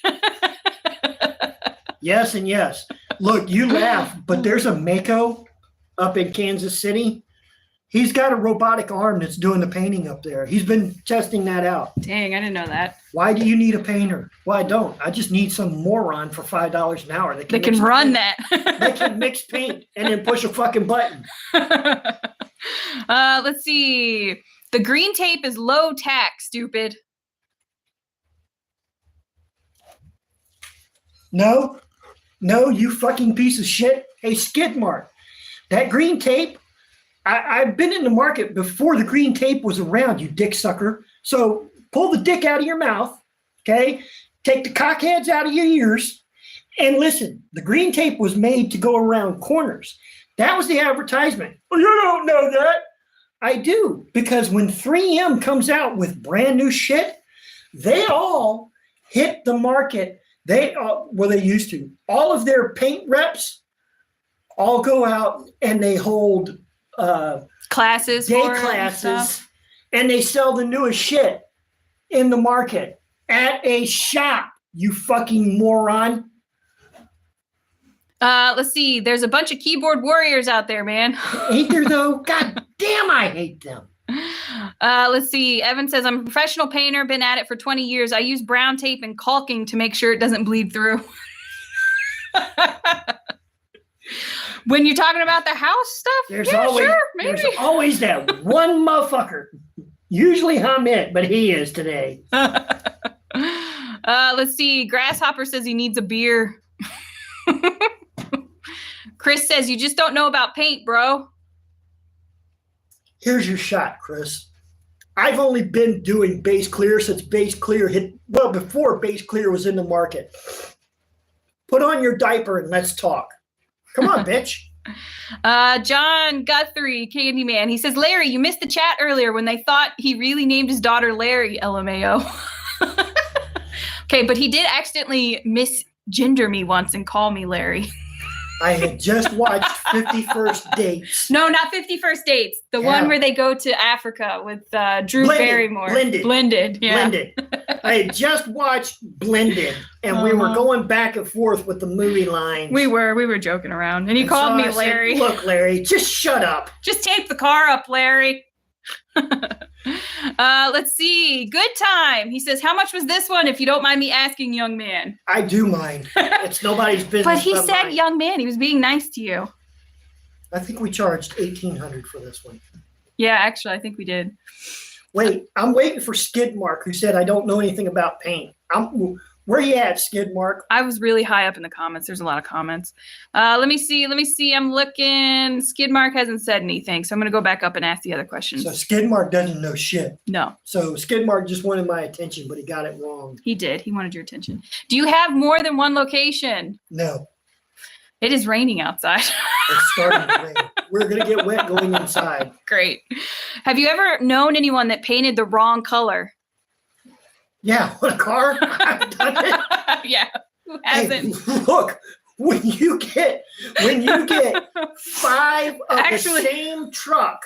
Speaker 2: Yes and yes. Look, you laugh, but there's a Mako up in Kansas City. He's got a robotic arm that's doing the painting up there. He's been testing that out.
Speaker 1: Dang, I didn't know that.
Speaker 2: Why do you need a painter? Well, I don't. I just need some moron for $5 an hour.
Speaker 1: They can run that.
Speaker 2: They can mix paint and then push a fucking button.
Speaker 1: Let's see. The green tape is low tax, stupid.
Speaker 2: No, you fucking piece of shit. Hey, Skidmark, that green tape, I've been in the market before the green tape was around, you dick sucker. So pull the dick out of your mouth, okay? Take the cockheads out of your ears, and listen, the green tape was made to go around corners. That was the advertisement. Well, you don't know that. I do, because when 3M comes out with brand new shit, they all hit the market. They used to. All of their paint reps all go out and they hold
Speaker 1: classes,
Speaker 2: day classes, and they sell the newest shit in the market at a shop. You fucking moron.
Speaker 1: Let's see. There's a bunch of keyboard warriors out there, man.
Speaker 2: Ain't there though? God damn, I hate them.
Speaker 1: Let's see. Evan says, I'm a professional painter, been at it for 20 years. I use brown tape and caulking to make sure it doesn't bleed through. When you're talking about the house stuff,
Speaker 2: there's always that one motherfucker. Usually I'm it, but he is today.
Speaker 1: Let's see. Grasshopper says he needs a beer. Chris says, you just don't know about paint, bro.
Speaker 2: Here's your shot, Chris. I've only been doing base clear since base clear before base clear was in the market. Put on your diaper and let's talk. Come on, bitch.
Speaker 1: John Guthrie, Candyman. He says, Larry, you missed the chat earlier when they thought he really named his daughter Larry, LMAO. Okay, but he did accidentally misgender me once and call me Larry.
Speaker 2: I had just watched 51st Dates.
Speaker 1: No, not 51st Dates. The one where they go to Africa with Drew Barrymore. Blended. Yeah.
Speaker 2: Blended. I had just watched Blended, and we were going back and forth with the movie lines.
Speaker 1: We were joking around, and he called me Larry.
Speaker 2: Said, look, Larry, just shut up.
Speaker 1: Just tape the car up, Larry. Let's see. Good time. He says, how much was this one, if you don't mind me asking, young man?
Speaker 2: I do mind. It's nobody's business.
Speaker 1: But he said
Speaker 2: mine.
Speaker 1: Young man. He was being nice to you.
Speaker 2: I think we charged $1,800 for this one.
Speaker 1: Yeah, actually, I think we did.
Speaker 2: Wait, I'm waiting for Skidmark, who said I don't know anything about paint. Where you at, Skidmark?
Speaker 1: I was really high up in the comments. There's a lot of comments. Let me see. I'm looking. Skidmark hasn't said anything, so I'm going to go back up and ask the other questions.
Speaker 2: So Skidmark doesn't know shit.
Speaker 1: No.
Speaker 2: So Skidmark just wanted my attention, but he got it wrong.
Speaker 1: He did. He wanted your attention. Do you have more than one location?
Speaker 2: No.
Speaker 1: It is raining outside.
Speaker 2: It's starting to rain. We're going to get wet going inside.
Speaker 1: Great. Have you ever known anyone that painted the wrong color?
Speaker 2: Yeah, what a car. I've done it.
Speaker 1: Yeah, who hasn't?
Speaker 2: Hey, look, when you get 5 of the same truck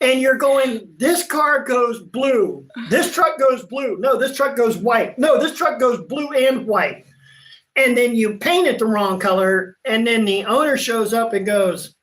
Speaker 2: and you're going, this car goes blue, this truck goes blue, no, this truck goes white, no, this truck goes blue and white. And then you paint it the wrong color, and then the owner shows up and goes,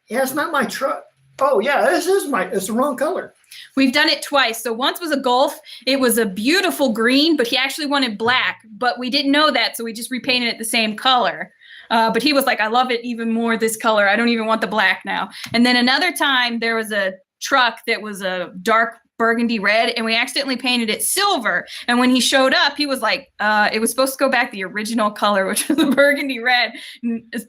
Speaker 2: yeah, it's not my truck. Oh, yeah, it's the wrong color.
Speaker 1: We've done it twice. So once was a Golf. It was a beautiful green, but he actually wanted black. But we didn't know that, so we just repainted it the same color. But he was like, I love it even more this color. I don't even want the black now. And then another time, there was a truck that was a dark burgundy red, and we accidentally painted it silver. And when he showed up, he was like, it was supposed to go back the original color, which was the burgundy red.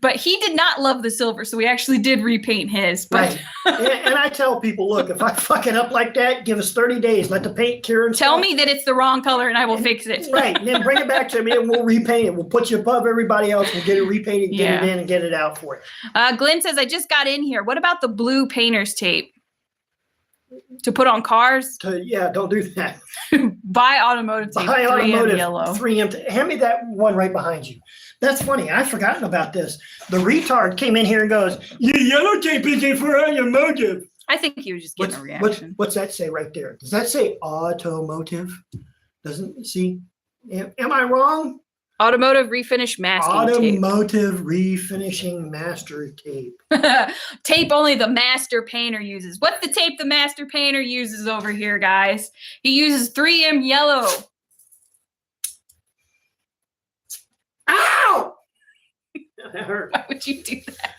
Speaker 1: But he did not love the silver, so we actually did repaint his. But
Speaker 2: right. And I tell people, look, if I fuck it up like that, give us 30 days. Let the paint cure and
Speaker 1: tell me that it's the wrong color, and I will fix it.
Speaker 2: Right. And then bring it back to me, and we'll repaint it. We'll put you above everybody else. We'll get it repainted, get it in, and get it out for you.
Speaker 1: Glenn says, I just got in here. What about the blue painter's tape? To put on cars?
Speaker 2: Don't do that.
Speaker 1: Buy automotive tape.
Speaker 2: Buy
Speaker 1: 3M
Speaker 2: automotive
Speaker 1: yellow.
Speaker 2: 3M. Hand me that one right behind you. That's funny. I've forgotten about this. The retard came in here and goes, your yellow tape isn't for automotive.
Speaker 1: I think he was just getting a reaction.
Speaker 2: What's that say right there? Does that say automotive? Doesn't see? Am I wrong?
Speaker 1: Automotive refinish masking
Speaker 2: Automotive refinishing master tape.
Speaker 1: Tape only the master painter uses. What's the tape the master painter uses over here, guys? He uses 3M yellow.
Speaker 2: Ow! That hurt.
Speaker 1: Why would you do that?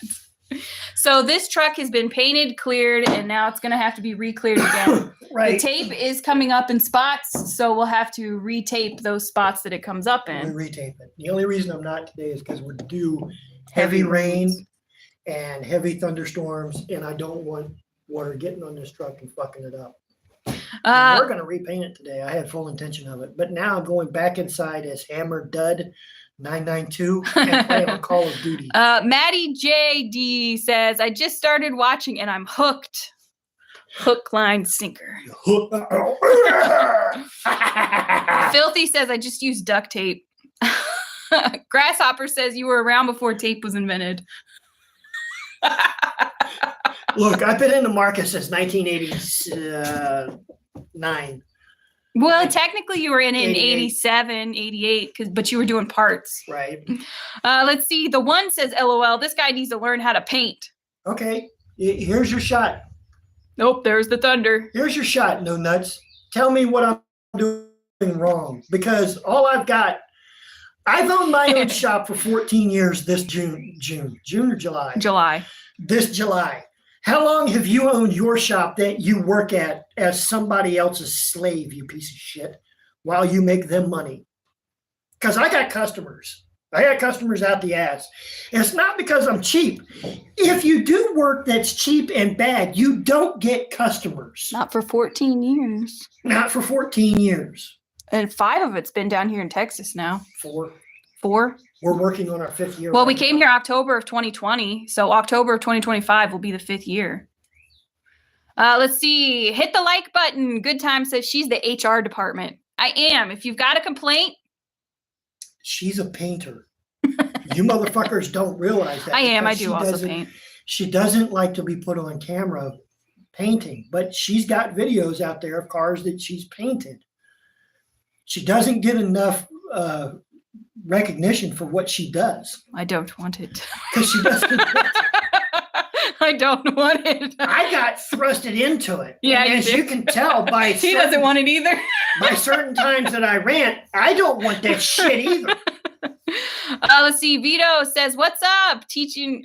Speaker 1: So this truck has been painted, cleared, and now it's going to have to be re-cleared again.
Speaker 2: Right.
Speaker 1: The tape is coming up in spots, so we'll have to retape those spots that it comes up in.
Speaker 2: We retape it. The only reason I'm not today is because we're due heavy rain and heavy thunderstorms, and I don't want water getting on this truck and fucking it up. We're going to repaint it today. I had full intention of it. But now I'm going back inside as Hammer Dud 992 and playing on Call of Duty.
Speaker 1: Maddie JD says, I just started watching and I'm hooked. Hook, line, sinker. Filthy says, I just used duct tape. Grasshopper says, you were around before tape was invented.
Speaker 2: Look, I've been in the market since 1989.
Speaker 1: Well, technically you were in 87, 88, but you were doing parts.
Speaker 2: Right.
Speaker 1: Let's see. The one says, LOL, this guy needs to learn how to paint.
Speaker 2: Okay. Here's your shot.
Speaker 1: Nope, there's the thunder.
Speaker 2: Here's your shot, no nuts. Tell me what I'm doing wrong, because all I've owned my own shop for 14 years this June or July?
Speaker 1: July.
Speaker 2: This July. How long have you owned your shop that you work at as somebody else's slave, you piece of shit, while you make them money? Because I got customers, I got customers out the ass. And it's not because I'm cheap. If you do work that's cheap and bad, you don't get customers.
Speaker 1: Not for 14 years.
Speaker 2: Not for 14 years.
Speaker 1: And 5 of it's been down here in Texas now.
Speaker 2: 4.
Speaker 1: 4?
Speaker 2: We're working on our 5th year.
Speaker 1: Well, we came here October of 2020. So October of 2025 will be the 5th year. Let's see. Hit the like button. Good Time says she's the HR department. I am. If you've got a complaint.
Speaker 2: She's a painter. You motherfuckers don't realize that.
Speaker 1: I am. I do also paint.
Speaker 2: She doesn't like to be put on camera painting, but she's got videos out there of cars that she's painted. She doesn't get enough recognition for what she does.
Speaker 1: I don't want it.
Speaker 2: Because she doesn't.
Speaker 1: I don't want it.
Speaker 2: I got thrusted into it.
Speaker 1: Yeah,
Speaker 2: and as you can tell by
Speaker 1: he doesn't want it either.
Speaker 2: By certain times that I rant, I don't want that shit either.
Speaker 1: Let's see. Vito says, "What's up?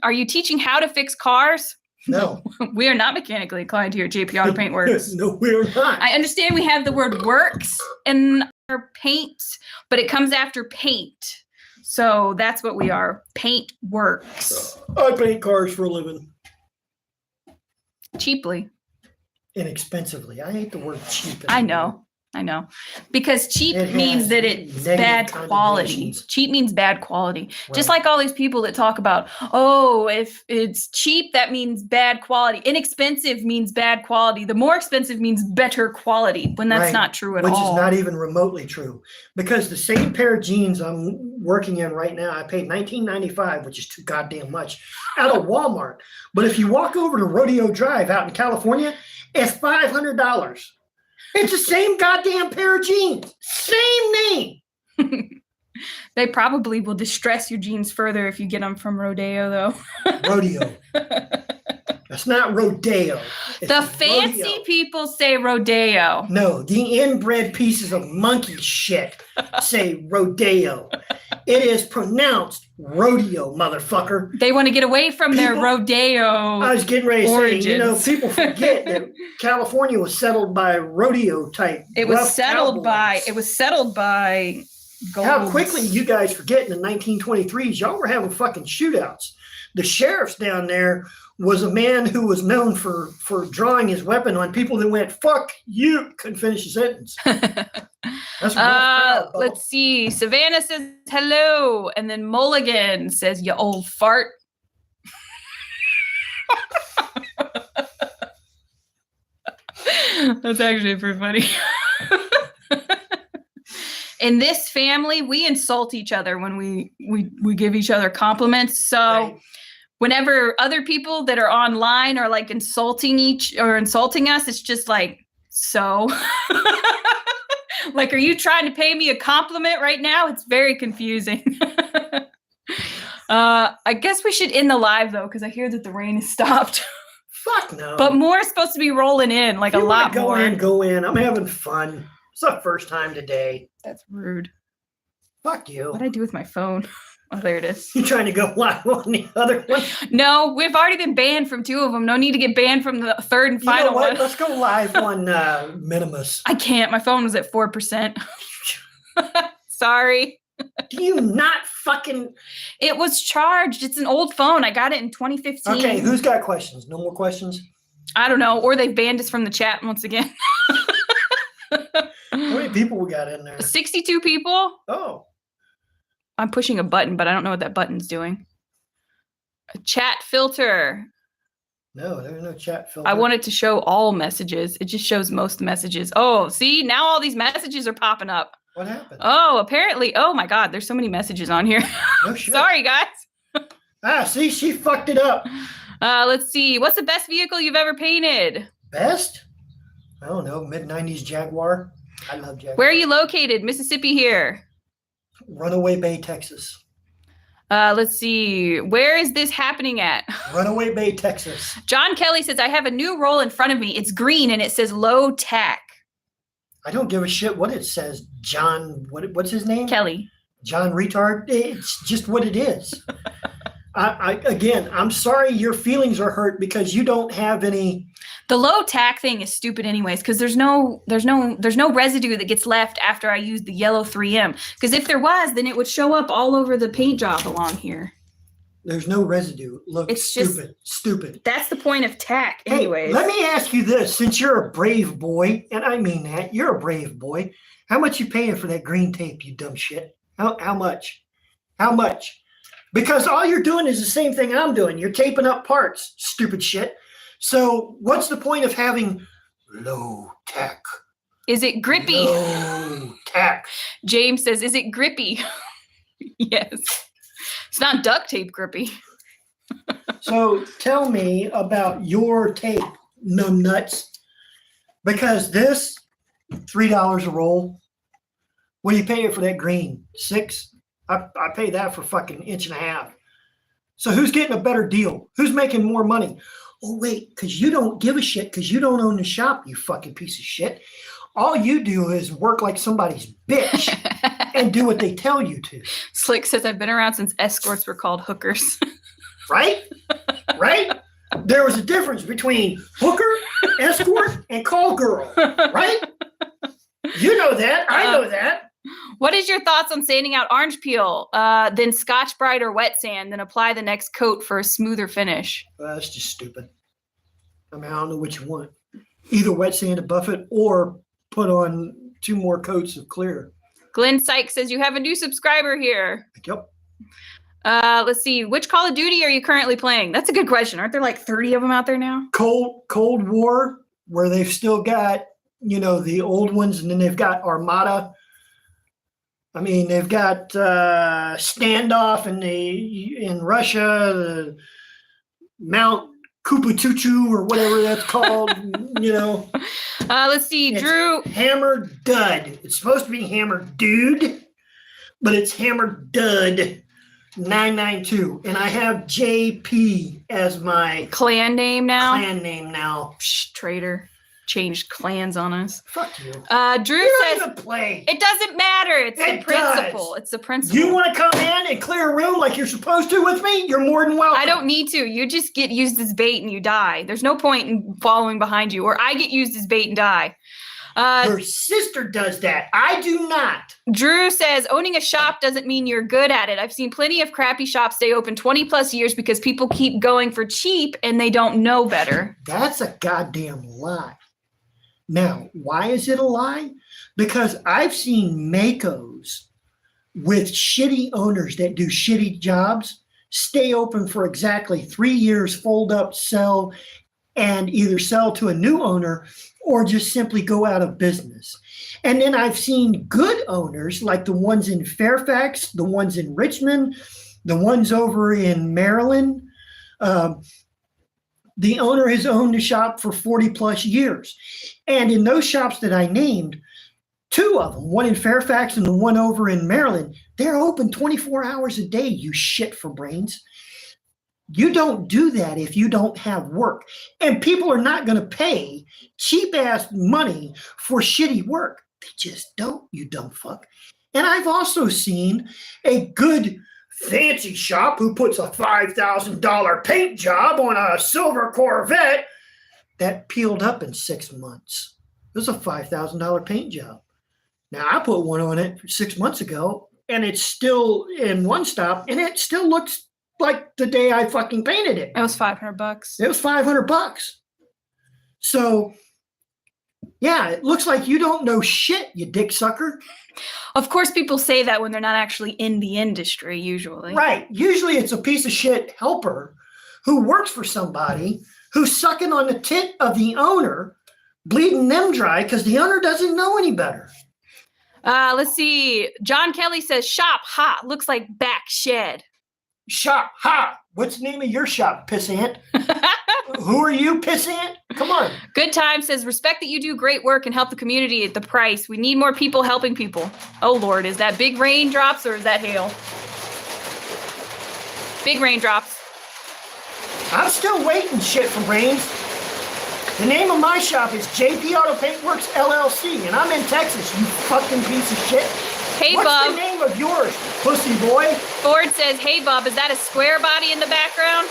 Speaker 1: Are you teaching how to fix cars?"
Speaker 2: No,
Speaker 1: we are not mechanically inclined here at JP Auto Paint Works.
Speaker 2: No, we're not.
Speaker 1: I understand we have the word "works" in our paint, but it comes after paint. So that's what we are. Paint works.
Speaker 2: I paint cars for a living.
Speaker 1: Cheaply.
Speaker 2: Inexpensively. I hate the word cheap.
Speaker 1: I know. Because cheap means that it's bad quality. Cheap means bad quality. Right. Just like all these people that talk about, oh, if it's cheap, that means bad quality. Inexpensive means bad quality. The more expensive means better quality, when that's not true at all.
Speaker 2: Which is not even remotely true. Because the same pair of jeans I'm working in right now, I paid $19.95, which is too goddamn much, out of Walmart. But if you walk over to Rodeo Drive out in California, it's $500. It's the same goddamn pair of jeans. Same name.
Speaker 1: They probably will distress your jeans further if you get them from Rodeo, though.
Speaker 2: Rodeo. That's not Rodeo. It's
Speaker 1: the fancy
Speaker 2: rodeo.
Speaker 1: People say Rodeo.
Speaker 2: No, the inbred pieces of monkey shit say Rodeo. It is pronounced rodeo, motherfucker.
Speaker 1: They want to get away from their rodeo.
Speaker 2: I was getting ready to
Speaker 1: origins.
Speaker 2: say, people forget that California was settled by rodeo type.
Speaker 1: It was settled by gold.
Speaker 2: How quickly you guys forget in the 1923s, y'all were having fucking shootouts. The sheriffs down there was a man who was known for drawing his weapon on people that went, fuck you, couldn't finish a sentence. That's proud,
Speaker 1: let's see. Savannah says hello. And then Mulligan says, you old fart. That's actually pretty funny. In this family, we insult each other when we give each other compliments. So right. Whenever other people that are online are like insulting us, it's just like, so like, are you trying to pay me a compliment right now? It's very confusing. I guess we should end the live though, because I hear that the rain has stopped.
Speaker 2: Fuck no.
Speaker 1: But more is supposed to be rolling in, like a lot more.
Speaker 2: Go in. I'm having fun. It's the first time today.
Speaker 1: That's rude.
Speaker 2: Fuck you.
Speaker 1: What'd I do with my phone? Oh, there it is.
Speaker 2: You trying to go live on the other one?
Speaker 1: No, we've already been banned from 2 of them. No need to get banned from the 3rd and final one.
Speaker 2: Let's go live on Minimus.
Speaker 1: I can't. My phone was at 4%. Sorry.
Speaker 2: Do you not fucking...
Speaker 1: It was charged. It's an old phone. I got it in 2015.
Speaker 2: Okay, who's got questions? No more questions?
Speaker 1: I don't know. Or they've banned us from the chat once again.
Speaker 2: How many people we got in there?
Speaker 1: 62 people.
Speaker 2: Oh.
Speaker 1: I'm pushing a button, but I don't know what that button's doing. A chat filter.
Speaker 2: No, there's no chat filter.
Speaker 1: I want it to show all messages. It just shows most messages. Oh, see? Now all these messages are popping up.
Speaker 2: What happened?
Speaker 1: Oh, apparently. Oh, my God. There's so many messages on here.
Speaker 2: No shit.
Speaker 1: Sorry, guys.
Speaker 2: See? She fucked it up.
Speaker 1: Let's see. What's the best vehicle you've ever painted?
Speaker 2: Best? I don't know. Mid-90s Jaguar. I love Jaguar.
Speaker 1: Where are you located? Mississippi here.
Speaker 2: Runaway Bay, Texas.
Speaker 1: Let's see. Where is this happening at?
Speaker 2: Runaway Bay, Texas.
Speaker 1: John Kelly says, I have a new roll in front of me. It's green and it says low tech.
Speaker 2: I don't give a shit what it says. John, what's his name?
Speaker 1: Kelly.
Speaker 2: John Retard. It's just what it is. Again, I'm sorry your feelings are hurt because you don't have any
Speaker 1: The low tack thing is stupid anyways, because there's no residue that gets left after I use the yellow 3M. Because if there was, then it would show up all over the paint job along here.
Speaker 2: There's no residue. Look, it's stupid.
Speaker 1: That's the point of tack anyways.
Speaker 2: Hey, let me ask you this, since you're a brave boy, and I mean that, you're a brave boy. How much you paying for that green tape, you dumb shit? How much? How much? Because all you're doing is the same thing I'm doing. You're taping up parts, stupid shit. So what's the point of having low tack?
Speaker 1: Is it grippy?
Speaker 2: Low tack.
Speaker 1: James says, is it grippy? Yes. It's not duct tape grippy.
Speaker 2: So tell me about your tape, numbnuts. Because this, $3 a roll. What do you pay for that green? $6? I pay that for fucking 1.5 inches. So who's getting a better deal? Who's making more money? Oh, wait, because you don't give a shit because you don't own the shop, you fucking piece of shit. All you do is work like somebody's bitch and do what they tell you to.
Speaker 1: Slick says, I've been around since escorts were called hookers.
Speaker 2: Right? Right? There was a difference between hooker, escort, and call girl. Right? You know that. I know that.
Speaker 1: What is your thoughts on sanding out orange peel, then Scotch Brite or wet sand, then apply the next coat for a smoother finish?
Speaker 2: That's just stupid. I mean, I don't know what you want. Either wet sand to buff it or put on 2 more coats of clear.
Speaker 1: Glenn Sykes says, you have a new subscriber here.
Speaker 2: Yep.
Speaker 1: Let's see. Which Call of Duty are you currently playing? That's a good question. Aren't there like 30 of them out there now?
Speaker 2: Cold War, where they've still got, the old ones, and then they've got Armada. I mean, they've got standoff in Russia, the Mount Kuputuchu or whatever that's called.
Speaker 1: Let's see,
Speaker 2: it's
Speaker 1: Drew.
Speaker 2: Hammer Dud. It's supposed to be Hammer Dude, but it's Hammer Dud 992, and I have JP as my
Speaker 1: clan name now.
Speaker 2: Psh,
Speaker 1: traitor. Changed clans on us.
Speaker 2: Fuck you.
Speaker 1: Drew
Speaker 2: you
Speaker 1: says
Speaker 2: don't even play.
Speaker 1: It doesn't matter. It's the principle.
Speaker 2: Does.
Speaker 1: It's the principle.
Speaker 2: You want to come in and clear a room like you're supposed to with me? You're more than welcome.
Speaker 1: I don't need to. You just get used as bait and you die. There's no point in following behind you, or I get used as bait and die.
Speaker 2: Your sister does that. I do not.
Speaker 1: Drew says, owning a shop doesn't mean you're good at it. I've seen plenty of crappy shops stay open 20 plus years because people keep going for cheap and they don't know better.
Speaker 2: That's a goddamn lie. Now, why is it a lie? Because I've seen Makos with shitty owners that do shitty jobs stay open for exactly 3 years, fold up, sell, and either sell to a new owner or just simply go out of business. And then I've seen good owners like the ones in Fairfax, the ones in Richmond, the ones over in Maryland. The owner has owned the shop for 40 plus years. And in those shops that I named, 2 of them, one in Fairfax and the one over in Maryland, they're open 24 hours a day, you shit for brains. You don't do that if you don't have work. And people are not going to pay cheap ass money for shitty work. They just don't, you dumb fuck. And I've also seen a good fancy shop who puts a $5,000 paint job on a silver Corvette that peeled up in 6 months. It was a $5,000 paint job. Now, I put one on it 6 months ago, and it's still in one stop, and it still looks like the day I fucking painted it.
Speaker 1: It was $500.
Speaker 2: It was $500. So, yeah, it looks like you don't know shit, you dick sucker.
Speaker 1: Of course, people say that when they're not actually in the industry, usually.
Speaker 2: Right. Usually it's a piece of shit helper who works for somebody who's sucking on the tit of the owner, bleeding them dry because the owner doesn't know any better.
Speaker 1: Let's see. John Kelly says, shop, ha, looks like back shed.
Speaker 2: Shop, ha. What's the name of your shop, pissant? Who are you, pissant? Come on.
Speaker 1: Good Time says, respect that you do great work and help the community at the price. We need more people helping people. Oh, Lord, is that big raindrops or is that hail? Big raindrops.
Speaker 2: I'm still waiting, shit for brains. The name of my shop is JP Auto Paint Works LLC, and I'm in Texas, you fucking piece of shit.
Speaker 1: Hey,
Speaker 2: What's
Speaker 1: Bub.
Speaker 2: the name of yours, pussy boy?
Speaker 1: Ford says, hey, Bub, is that a square body in the background?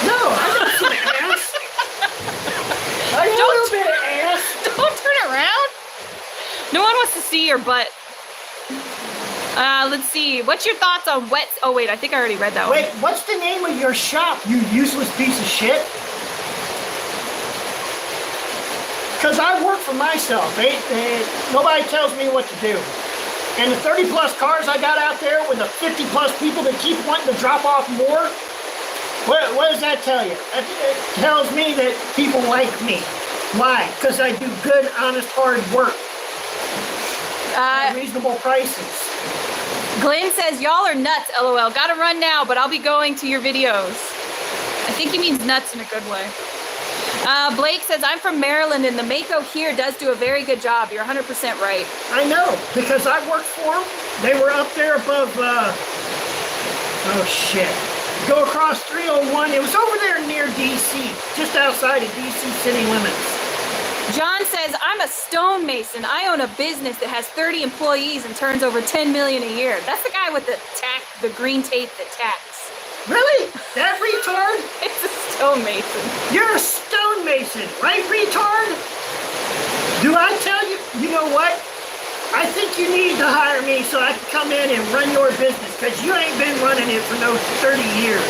Speaker 2: No, I got some ass. little bit of ass.
Speaker 1: Don't turn around. No one wants to see your butt. Let's see. What's your thoughts on wet? Oh wait, I think I already read that
Speaker 2: Wait, what's the name of your shop, you useless piece of shit? Because I work for myself. Nobody tells me what to do. And the 30 plus cars I got out there with the 50 plus people that keep wanting to drop off more, what does that tell you? It tells me that people like me. Why? Because I do good, honest, hard work at reasonable prices.
Speaker 1: Glenn says, y'all are nuts, LOL. Gotta run now, but I'll be going to your videos. I think he means nuts in a good way. Blake says, I'm from Maryland, and the Mako here does do a very good job. You're 100% right.
Speaker 2: I know, because I worked for them. They were up there above, oh shit. Go across 301. It was over there near D.C., just outside of D.C. city limits.
Speaker 1: John says, I'm a stonemason. I own a business that has 30 employees and turns over $10 million a year. That's the guy with the green tape that tacks.
Speaker 2: Really? That retard?
Speaker 1: It's a stonemason.
Speaker 2: You're a stonemason, right, retard? Do I tell you? You know what? I think you need to hire me so I can come in and run your business, because you ain't been running it for no 30 years.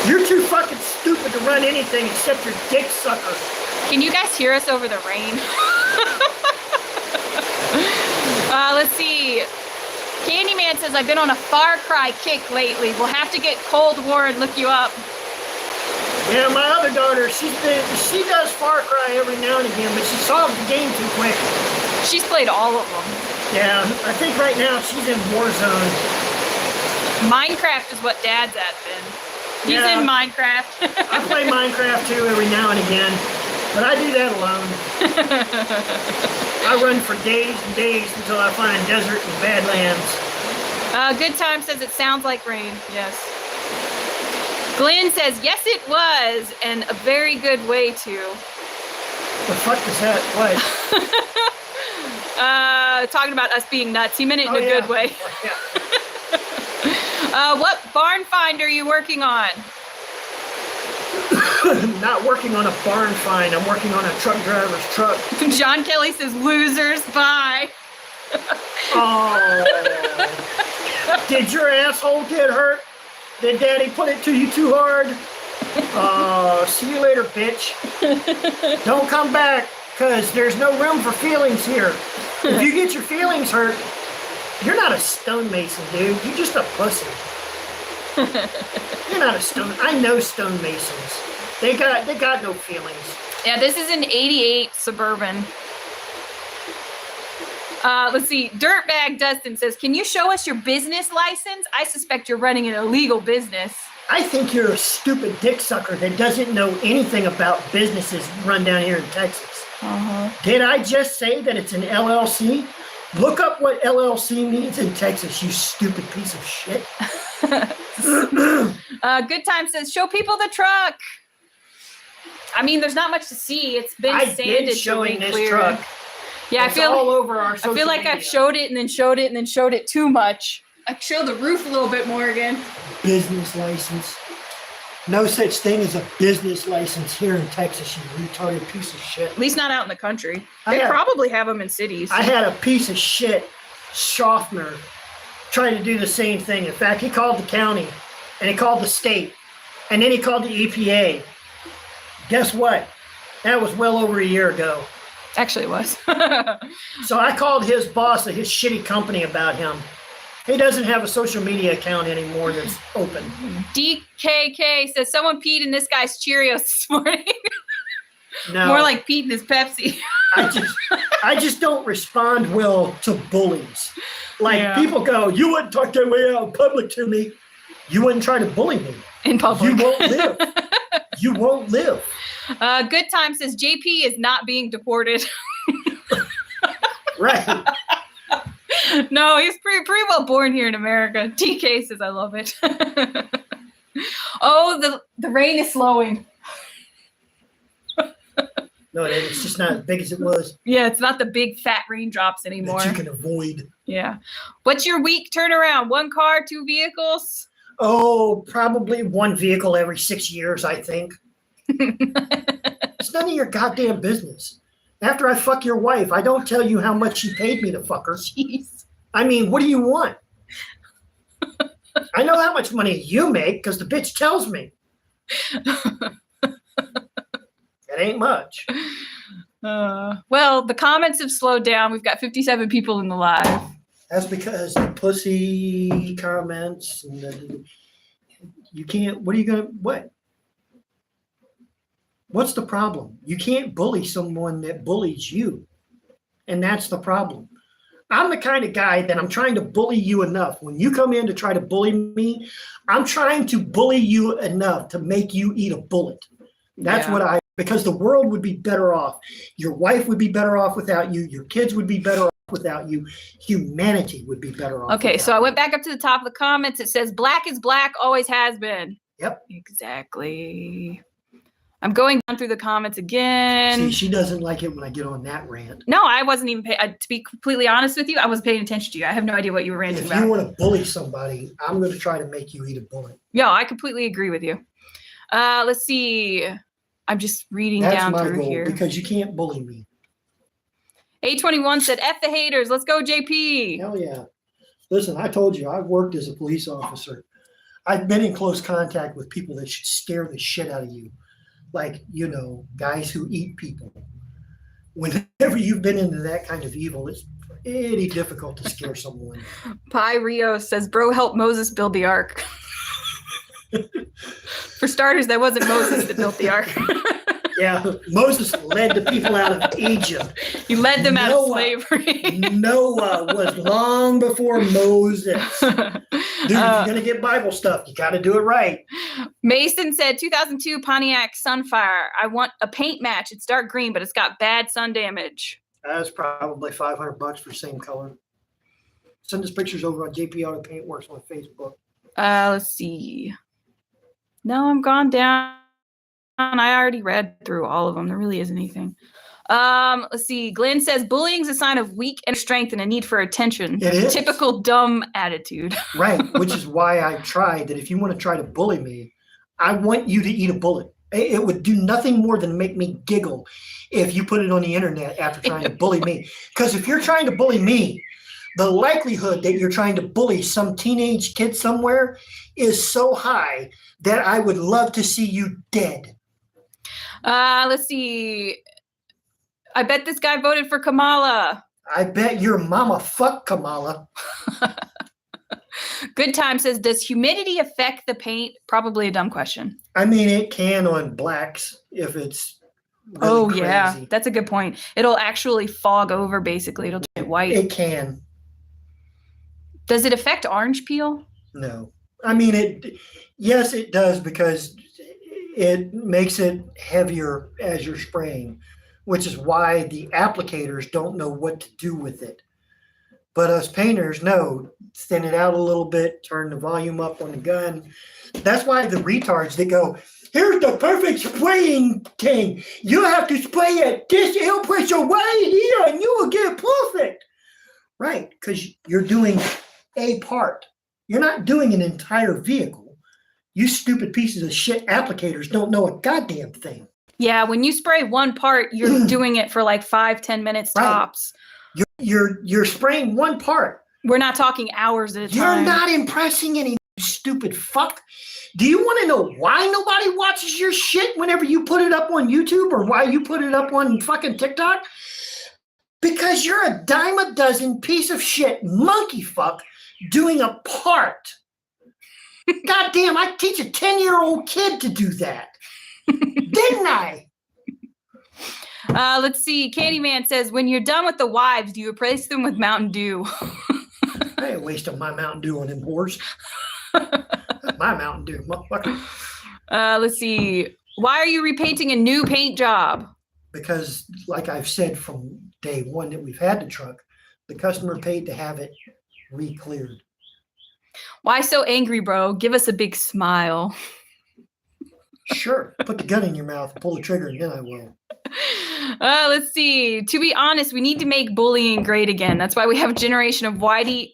Speaker 2: You're too fucking stupid to run anything except your dick sucker.
Speaker 1: Can you guys hear us over the rain? Let's see. Candyman says, I've been on a Far Cry kick lately. We'll have to get Cold War and look you up.
Speaker 2: Yeah, my other daughter, she does Far Cry every now and again, but she solves the game too quick.
Speaker 1: She's played all of them.
Speaker 2: Yeah, I think right now she's in Warzone.
Speaker 1: Minecraft is what Dad's at, Ben. He's in Minecraft.
Speaker 2: I play Minecraft too every now and again, but I do that alone. I run for days and days until I find desert and badlands.
Speaker 1: Good Time says it sounds like rain. Yes. Glenn says, yes, it was, and a very good way to.
Speaker 2: The fuck is that? What?
Speaker 1: Talking about us being nuts. He meant it in a good way.
Speaker 2: Yeah.
Speaker 1: What barn find are you working on?
Speaker 2: Not working on a barn find. I'm working on a truck driver's truck.
Speaker 1: John Kelly says, losers, bye.
Speaker 2: Oh. Did your asshole get hurt? Did Daddy put it to you too hard? See you later, bitch. Don't come back, because there's no room for feelings here. If you get your feelings hurt, you're not a stonemason, dude. You're just a pussy. You're not a stone. I know stonemasons. They got no feelings.
Speaker 1: Yeah, this is an 88 Suburban. Let's see. Dirtbag Dustin says, can you show us your business license? I suspect you're running an illegal business.
Speaker 2: I think you're a stupid dick sucker that doesn't know anything about businesses run down here in Texas. Did I just say that it's an LLC? Look up what LLC means in Texas, you stupid piece of shit.
Speaker 1: Good Time says, show people the truck. I mean, there's not much to see. It's been sanded
Speaker 2: showing
Speaker 1: to
Speaker 2: this truck.
Speaker 1: Yeah,
Speaker 2: it's all over our social
Speaker 1: I feel like
Speaker 2: media.
Speaker 1: I've showed it and then showed it and then showed it too much. I show the roof a little bit more again.
Speaker 2: Business license. No such thing as a business license here in Texas, you retarded piece of shit.
Speaker 1: At least not out in the country. They probably have them in cities.
Speaker 2: I had a piece of shit softener trying to do the same thing. In fact, he called the county and he called the state and then he called the EPA. Guess what? That was well over a year ago.
Speaker 1: Actually, it was.
Speaker 2: So I called his boss at his shitty company about him. He doesn't have a social media account anymore that's open.
Speaker 1: DKK says someone peed in this guy's Cheerios this morning.
Speaker 2: No.
Speaker 1: More like peed in his Pepsi.
Speaker 2: I just don't respond well to bullies. Like people go, you wouldn't talk that way out in public to me. You wouldn't try to bully me.
Speaker 1: In public.
Speaker 2: You won't live. You won't live.
Speaker 1: Good Time says JP is not being deported.
Speaker 2: Right.
Speaker 1: No, he's pretty well born here in America. TK says, I love it. Oh, the rain is slowing.
Speaker 2: No, it's just not as big as it was.
Speaker 1: Yeah, it's not the big fat raindrops anymore.
Speaker 2: That you can avoid.
Speaker 1: Yeah. What's your week turnaround? 1 car, 2 vehicles?
Speaker 2: Oh, probably 1 vehicle every 6 years, I think. It's none of your goddamn business. After I fuck your wife, I don't tell you how much she paid me to fuck her.
Speaker 1: Jeez.
Speaker 2: I mean, what do you want? I know how much money you make because the bitch tells me. That ain't much.
Speaker 1: Well, the comments have slowed down. We've got 57 people in the live.
Speaker 2: That's because the pussy comments and you can't. What are you gonna? What? What's the problem? You can't bully someone that bullies you, and that's the problem. I'm the kind of guy that I'm trying to bully you enough. When you come in to try to bully me, I'm trying to bully you enough to make you eat a bullet. That's what because the world would be better off. Your wife would be better off without you. Your kids would be better off without you. Humanity would be better off.
Speaker 1: Okay, so I went back up to the top of the comments. It says, black is black, always has been.
Speaker 2: Yep.
Speaker 1: Exactly. I'm going down through the comments again.
Speaker 2: See, she doesn't like it when I get on that rant.
Speaker 1: No, I wasn't even paying. To be completely honest with you, I wasn't paying attention to you. I have no idea what you were ranting about.
Speaker 2: If you want to bully somebody, I'm going to try to make you eat a bullet.
Speaker 1: Yeah, I completely agree with you. Let's see. I'm just reading down through here. That's my goal,
Speaker 2: because you can't bully me.
Speaker 1: A21 said, F the haters. Let's go, JP.
Speaker 2: Hell yeah. Listen, I told you, I've worked as a police officer. I've been in close contact with people that should scare the shit out of you. Like, guys who eat people. Whenever you've been into that kind of evil, it's pretty difficult to scare someone.
Speaker 1: Pi Rio says, bro, help Moses build the ark. For starters, that wasn't Moses that built the ark.
Speaker 2: Yeah, Moses led the people out of Egypt.
Speaker 1: He led them out of slavery.
Speaker 2: Noah was long before Moses. Dude, if you're going to get Bible stuff, you got to do it right.
Speaker 1: Mason said, 2002 Pontiac Sunfire. I want a paint match. It's dark green, but it's got bad sun damage.
Speaker 2: That's probably $500 for same color. Send us pictures over on JP Auto Paintworks on Facebook.
Speaker 1: Let's see. No, I'm gone down. I already read through all of them. There really isn't anything. Let's see. Glenn says bullying is a sign of weak inner strength and a need for attention.
Speaker 2: It is.
Speaker 1: Typical dumb attitude.
Speaker 2: Right, which is why I tried that if you want to try to bully me, I want you to eat a bullet. It would do nothing more than make me giggle if you put it on the internet after trying to bully me. Because if you're trying to bully me, the likelihood that you're trying to bully some teenage kid somewhere is so high that I would love to see you dead.
Speaker 1: Let's see. I bet this guy voted for Kamala.
Speaker 2: I bet your mama fucked Kamala.
Speaker 1: Good Time says, does humidity affect the paint? Probably a dumb question.
Speaker 2: I mean, it can on blacks if it's really crazy.
Speaker 1: Yeah. That's a good point. It'll actually fog over, basically. It'll get white.
Speaker 2: It can.
Speaker 1: Does it affect orange peel?
Speaker 2: No. I mean, yes, it does because it makes it heavier as you're spraying, which is why the applicators don't know what to do with it. But us painters know, thin it out a little bit, turn the volume up on the gun. That's why the retards, they go, here's the perfect spraying thing. You have to spray at this air pressure right here and you will get perfect. Right, because you're doing a part. You're not doing an entire vehicle. You stupid pieces of shit applicators don't know a goddamn thing.
Speaker 1: Yeah, when you spray one part, you're doing it for like 5-10 minutes tops.
Speaker 2: You're spraying one part.
Speaker 1: We're not talking hours at a time.
Speaker 2: You're not impressing any stupid fuck. Do you want to know why nobody watches your shit whenever you put it up on YouTube or why you put it up on fucking TikTok? Because you're a dime a dozen piece of shit monkey fuck doing a part. God damn, I teach a 10-year-old kid to do that. Didn't I?
Speaker 1: Let's see. Candyman says, when you're done with the wives, do you replace them with Mountain Dew?
Speaker 2: I ain't wasting my Mountain Dew on them whores. That's my Mountain Dew, motherfucker.
Speaker 1: Let's see. Why are you repainting a new paint job?
Speaker 2: Because, like I've said from day one that we've had the truck, the customer paid to have it re-cleared.
Speaker 1: Why so angry, bro? Give us a big smile.
Speaker 2: Sure. Put the gun in your mouth, pull the trigger, and then I will.
Speaker 1: Let's see. To be honest, we need to make bullying great again. That's why we have a generation of whiny,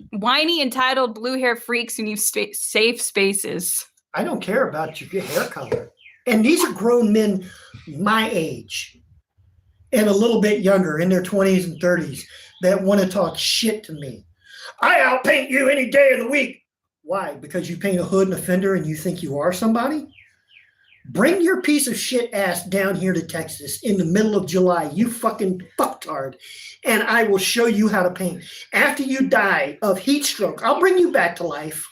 Speaker 1: entitled blue hair freaks who need safe spaces.
Speaker 2: I don't care about your hair color. And these are grown men my age and a little bit younger in their 20s and 30s that want to talk shit to me. I outpaint you any day of the week. Why? Because you paint a hood and a fender and you think you are somebody? Bring your piece of shit ass down here to Texas in the middle of July, you fucking fucktard, and I will show you how to paint. After you die of heat stroke, I'll bring you back to life.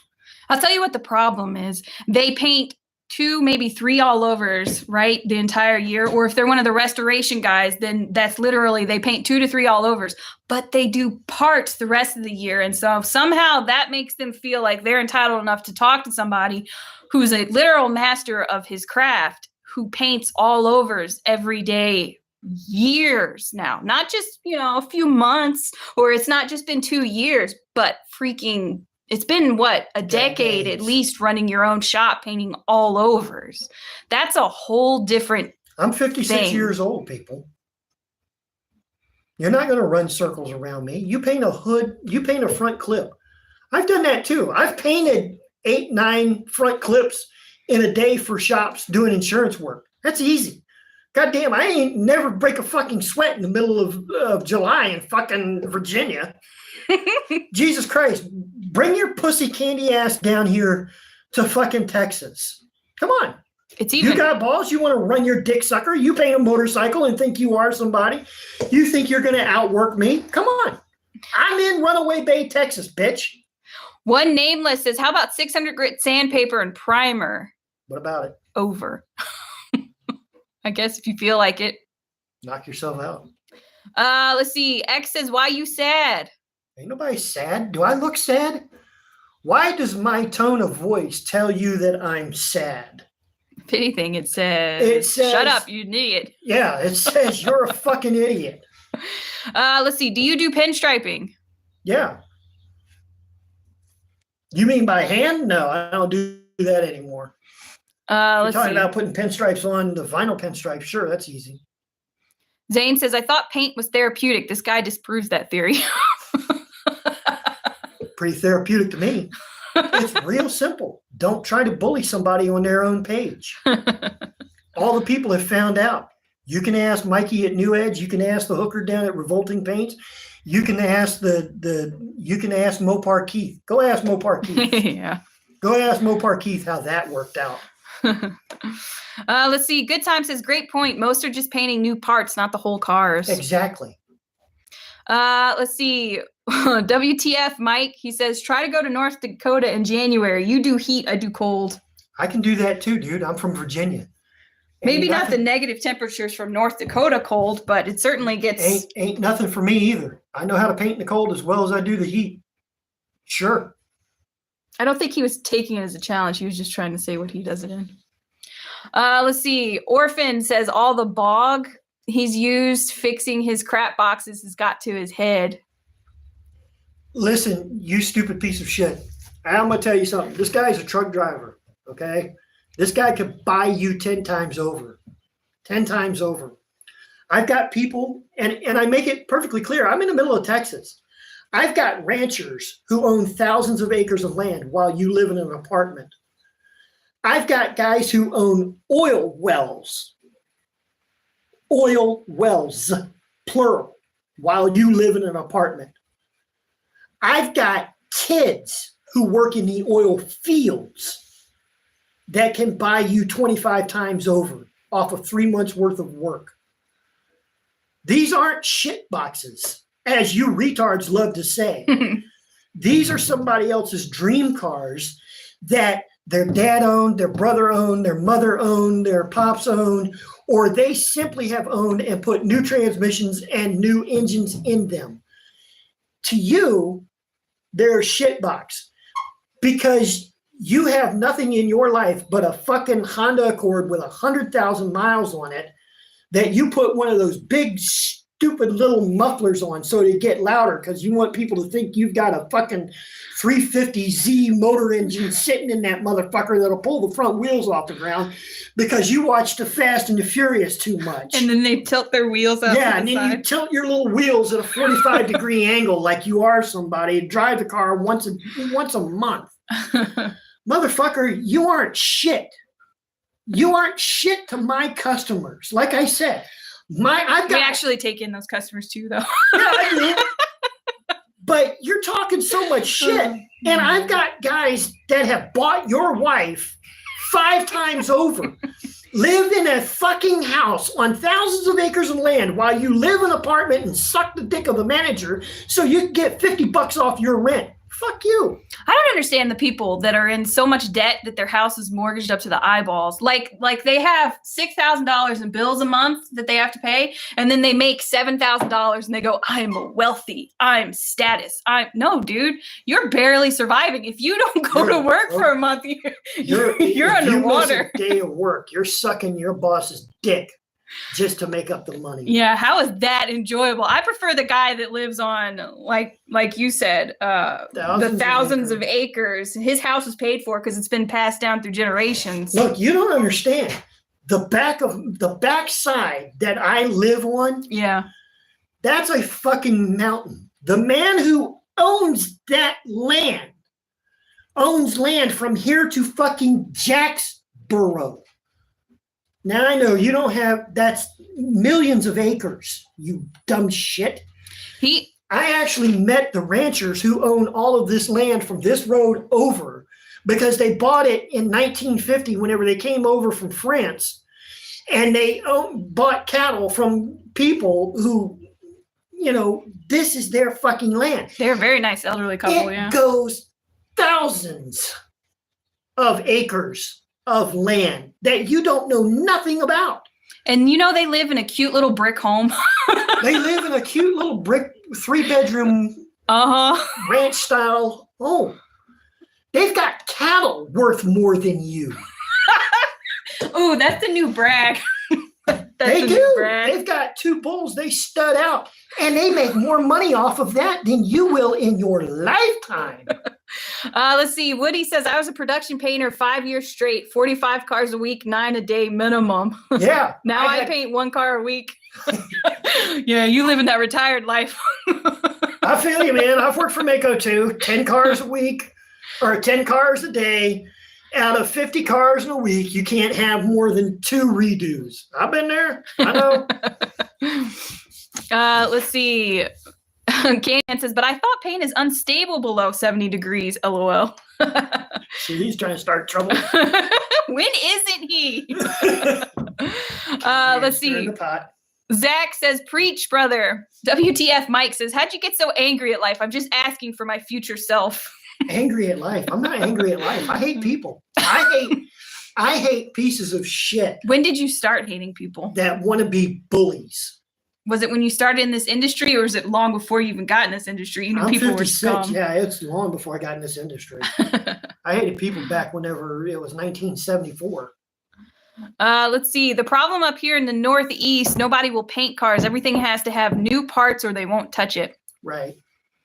Speaker 1: I'll tell you what the problem is. They paint 2, maybe 3 all overs, right, the entire year. Or if they're one of the restoration guys, then that's literally they paint 2 to 3 all overs. But they do parts the rest of the year. And so somehow that makes them feel like they're entitled enough to talk to somebody who's a literal master of his craft, who paints all overs every day, years now. Not just, a few months, or it's not just been 2 years, but freaking it's been a decade at least running your own shop painting all overs. That's a whole different
Speaker 2: I'm 56 years old, people. You're not going to run circles around me. You paint a hood, you paint a front clip. I've done that too. I've painted 8, 9 front clips in a day for shops doing insurance work. That's easy. Goddamn, I ain't never break a fucking sweat in the middle of July in fucking Virginia. Jesus Christ. Bring your pussy candy ass down here to fucking Texas. Come on. You got balls? You want to run your dick sucker? You paint a motorcycle and think you are somebody? You think you're going to outwork me? Come on. I'm in Runaway Bay, Texas, bitch.
Speaker 1: One Nameless says, how about 600 grit sandpaper and primer?
Speaker 2: What about it?
Speaker 1: Over. I guess if you feel like it.
Speaker 2: Knock yourself out.
Speaker 1: Let's see. X says, why you sad?
Speaker 2: Ain't nobody sad. Do I look sad? Why does my tone of voice tell you that I'm sad?
Speaker 1: If anything, it says, shut up, you idiot.
Speaker 2: Yeah, it says you're a fucking idiot.
Speaker 1: Let's see. Do you do pinstriping?
Speaker 2: Yeah. You mean by hand? No, I don't do that anymore. You're talking about putting pinstripes on the vinyl pinstripes. Sure, that's easy.
Speaker 1: Zane says, I thought paint was therapeutic. This guy disproves that theory.
Speaker 2: Pretty therapeutic to me. It's real simple. Don't try to bully somebody on their own page. All the people have found out. You can ask Mikey at New Edge. You can ask the hooker down at Revolting Paints. You can ask you can ask Mopar Keith. Go ask Mopar Keith.
Speaker 1: Yeah.
Speaker 2: Go ask Mopar Keith how that worked out.
Speaker 1: Let's see. Good Time says, great point. Most are just painting new parts, not the whole cars.
Speaker 2: Exactly.
Speaker 1: Let's see. WTF, Mike. He says, try to go to North Dakota in January. You do heat, I do cold.
Speaker 2: I can do that too, dude. I'm from Virginia.
Speaker 1: Maybe not the negative temperatures from North Dakota cold, but it certainly gets...
Speaker 2: Ain't nothing for me either. I know how to paint in the cold as well as I do the heat. Sure.
Speaker 1: I don't think he was taking it as a challenge. He was just trying to say what he does it in. Let's see. Orphan says all the bog he's used fixing his crap boxes has got to his head.
Speaker 2: Listen, you stupid piece of shit. I'm going to tell you something. This guy's a truck driver, okay? This guy could buy you 10 times over. 10 times over. I've got people, and I make it perfectly clear. I'm in the middle of Texas. I've got ranchers who own thousands of acres of land while you live in an apartment. I've got guys who own oil wells. Oil wells, plural, while you live in an apartment. I've got kids who work in the oil fields that can buy you 25 times over off of 3 months worth of work. These aren't shit boxes, as you retards love to say. These are somebody else's dream cars that their dad owned, their brother owned, their mother owned, their pops owned, or they simply have owned and put new transmissions and new engines in them. To you, they're a shit box because you have nothing in your life but a fucking Honda Accord with 100,000 miles on it that you put one of those big stupid little mufflers on so they get louder because you want people to think you've got a fucking 350Z motor engine sitting in that motherfucker that'll pull the front wheels off the ground because you watch the Fast and the Furious too much.
Speaker 1: And then they tilt their wheels out.
Speaker 2: Yeah, and then you tilt your little wheels at a 45-degree angle like you are somebody and drive the car once a month. Motherfucker, you aren't shit. You aren't shit to my customers. Like I said, we
Speaker 1: actually take in those customers too, though.
Speaker 2: Yeah, I do. But you're talking so much shit. And I've got guys that have bought your wife 5 times over, live in a fucking house on thousands of acres of land while you live in an apartment and suck the dick of the manager so you can get $50 off your rent. Fuck you.
Speaker 1: I don't understand the people that are in so much debt that their house is mortgaged up to the eyeballs. Like they have $6,000 in bills a month that they have to pay, and then they make $7,000 and they go, I'm wealthy, I'm status. No, dude, you're barely surviving. If you don't go to work for a month, you're underwater.
Speaker 2: You miss a day of work, you're sucking your boss's dick just to make up the money.
Speaker 1: Yeah, how is that enjoyable? I prefer the guy that lives on, like you said, the thousands of acres. His house is paid for because it's been passed down through generations.
Speaker 2: Look, you don't understand. The backside that I live on,
Speaker 1: yeah,
Speaker 2: that's a fucking mountain. The man who owns that land owns land from here to fucking Jacksboro. Now I know you don't have, that's millions of acres, you dumb shit. I actually met the ranchers who own all of this land from this road over because they bought it in 1950 whenever they came over from France, and they bought cattle from people who, this is their fucking land.
Speaker 1: They're a very nice elderly couple,
Speaker 2: It goes thousands of acres of land that you don't know nothing about.
Speaker 1: And they live in a cute little brick home.
Speaker 2: They live in a cute little brick 3-bedroom ranch style home. They've got cattle worth more than you.
Speaker 1: Ooh, that's a new brag.
Speaker 2: They do. They've got 2 bulls they stud out, and they make more money off of that than you will in your lifetime.
Speaker 1: Let's see. Woody says, I was a production painter 5 years straight, 45 cars a week, 9 a day minimum.
Speaker 2: Yeah.
Speaker 1: Now I paint 1 car a week. Yeah, you live in that retired life.
Speaker 2: I feel you, man. I've worked for Mako too. 10 cars a week or 10 cars a day. Out of 50 cars in a week, you can't have more than 2 redos. I've been there. I know.
Speaker 1: Let's see. Canyon says, but I thought paint is unstable below 70 degrees, LOL.
Speaker 2: See, he's trying to start trouble.
Speaker 1: When isn't he? Let's see. Zach says, preach, brother. WTF Mike says, how'd you get so angry at life? I'm just asking for my future self.
Speaker 2: Angry at life? I'm not angry at life. I hate people. I hate pieces of shit.
Speaker 1: When did you start hating people?
Speaker 2: That want to be bullies.
Speaker 1: Was it when you started in this industry, or was it long before you even got in this industry? You knew people
Speaker 2: 56,
Speaker 1: were scum.
Speaker 2: Yeah, it's long before I got in this industry. I hated people back whenever it was 1974.
Speaker 1: Let's see. The problem up here in the Northeast, nobody will paint cars. Everything has to have new parts or they won't touch it.
Speaker 2: Right.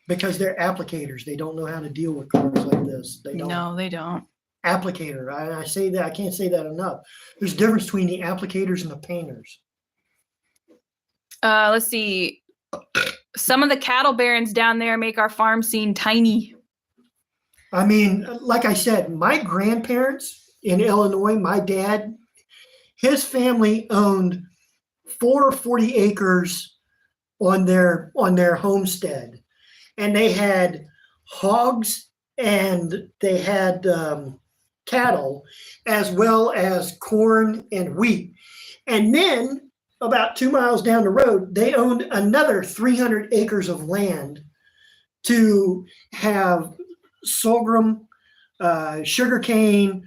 Speaker 2: Because they're applicators. They don't know how to deal with cars like this. They don't.
Speaker 1: No, they don't.
Speaker 2: Applicator. I say that. I can't say that enough. There's a difference between the applicators and the painters.
Speaker 1: Let's see. Some of the cattle barons down there make our farm scene tiny.
Speaker 2: I mean, like I said, my grandparents in Illinois, my dad, his family owned 40 acres on their homestead. And they had hogs and they had cattle, as well as corn and wheat. And then about 2 miles down the road, they owned another 300 acres of land to have sorghum, sugarcane,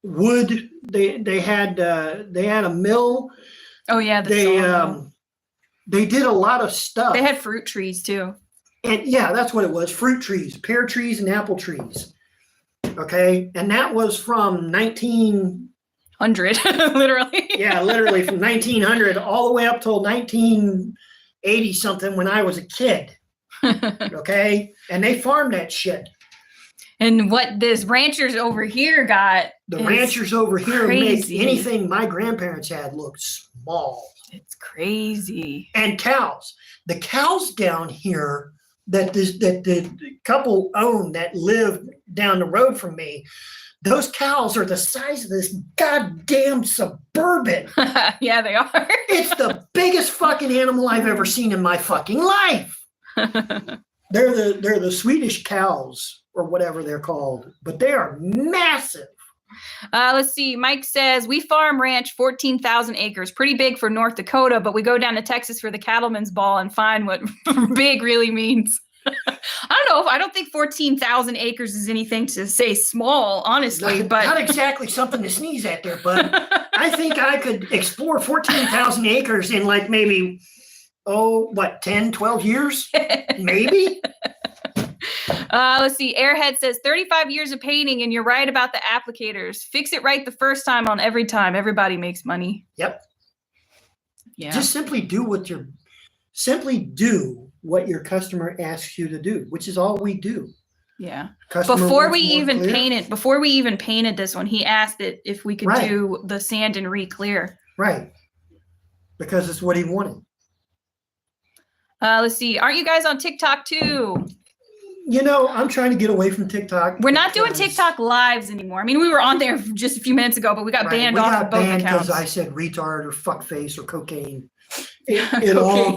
Speaker 2: wood. They had a mill.
Speaker 1: Oh yeah,
Speaker 2: they did a lot of stuff.
Speaker 1: They had fruit trees too.
Speaker 2: And yeah, that's what it was. Fruit trees, pear trees, and apple trees. Okay. And that was from
Speaker 1: 1900, literally.
Speaker 2: Yeah, literally from 1900 all the way up till 1980 something when I was a kid. Okay. And they farmed that shit.
Speaker 1: And what this ranchers over here got.
Speaker 2: The ranchers over here make anything my grandparents had look small.
Speaker 1: It's crazy.
Speaker 2: And cows. The cows down here that the couple owned that lived down the road from me, those cows are the size of this goddamn Suburban.
Speaker 1: Yeah, they are.
Speaker 2: It's the biggest fucking animal I've ever seen in my fucking life. They're the Swedish cows or whatever they're called, but they are massive.
Speaker 1: Let's see. Mike says, we farm ranch 14,000 acres. Pretty big for North Dakota, but we go down to Texas for the cattleman's ball and find what big really means. I don't think 14,000 acres is anything to say small, honestly. But
Speaker 2: not exactly something to sneeze at there, bud. I think I could explore 14,000 acres in like maybe, 10, 12 years? Maybe?
Speaker 1: Let's see. Airhead says 35 years of painting, and you're right about the applicators. Fix it right the first time on every time. Everybody makes money.
Speaker 2: Yep.
Speaker 1: Yeah.
Speaker 2: Just simply do what your customer asks you to do, which is all we do.
Speaker 1: Yeah.
Speaker 2: Customer
Speaker 1: Before we even painted this one, he asked it if we could do the sand and re-clear.
Speaker 2: Right. Because it's what he wanted.
Speaker 1: Let's see. Aren't you guys on TikTok too?
Speaker 2: I'm trying to get away from TikTok.
Speaker 1: We're not doing TikTok lives anymore. I mean, we were on there just a few minutes ago, but we got banned off of both accounts.
Speaker 2: Because I said retard or fuckface or cocaine. It all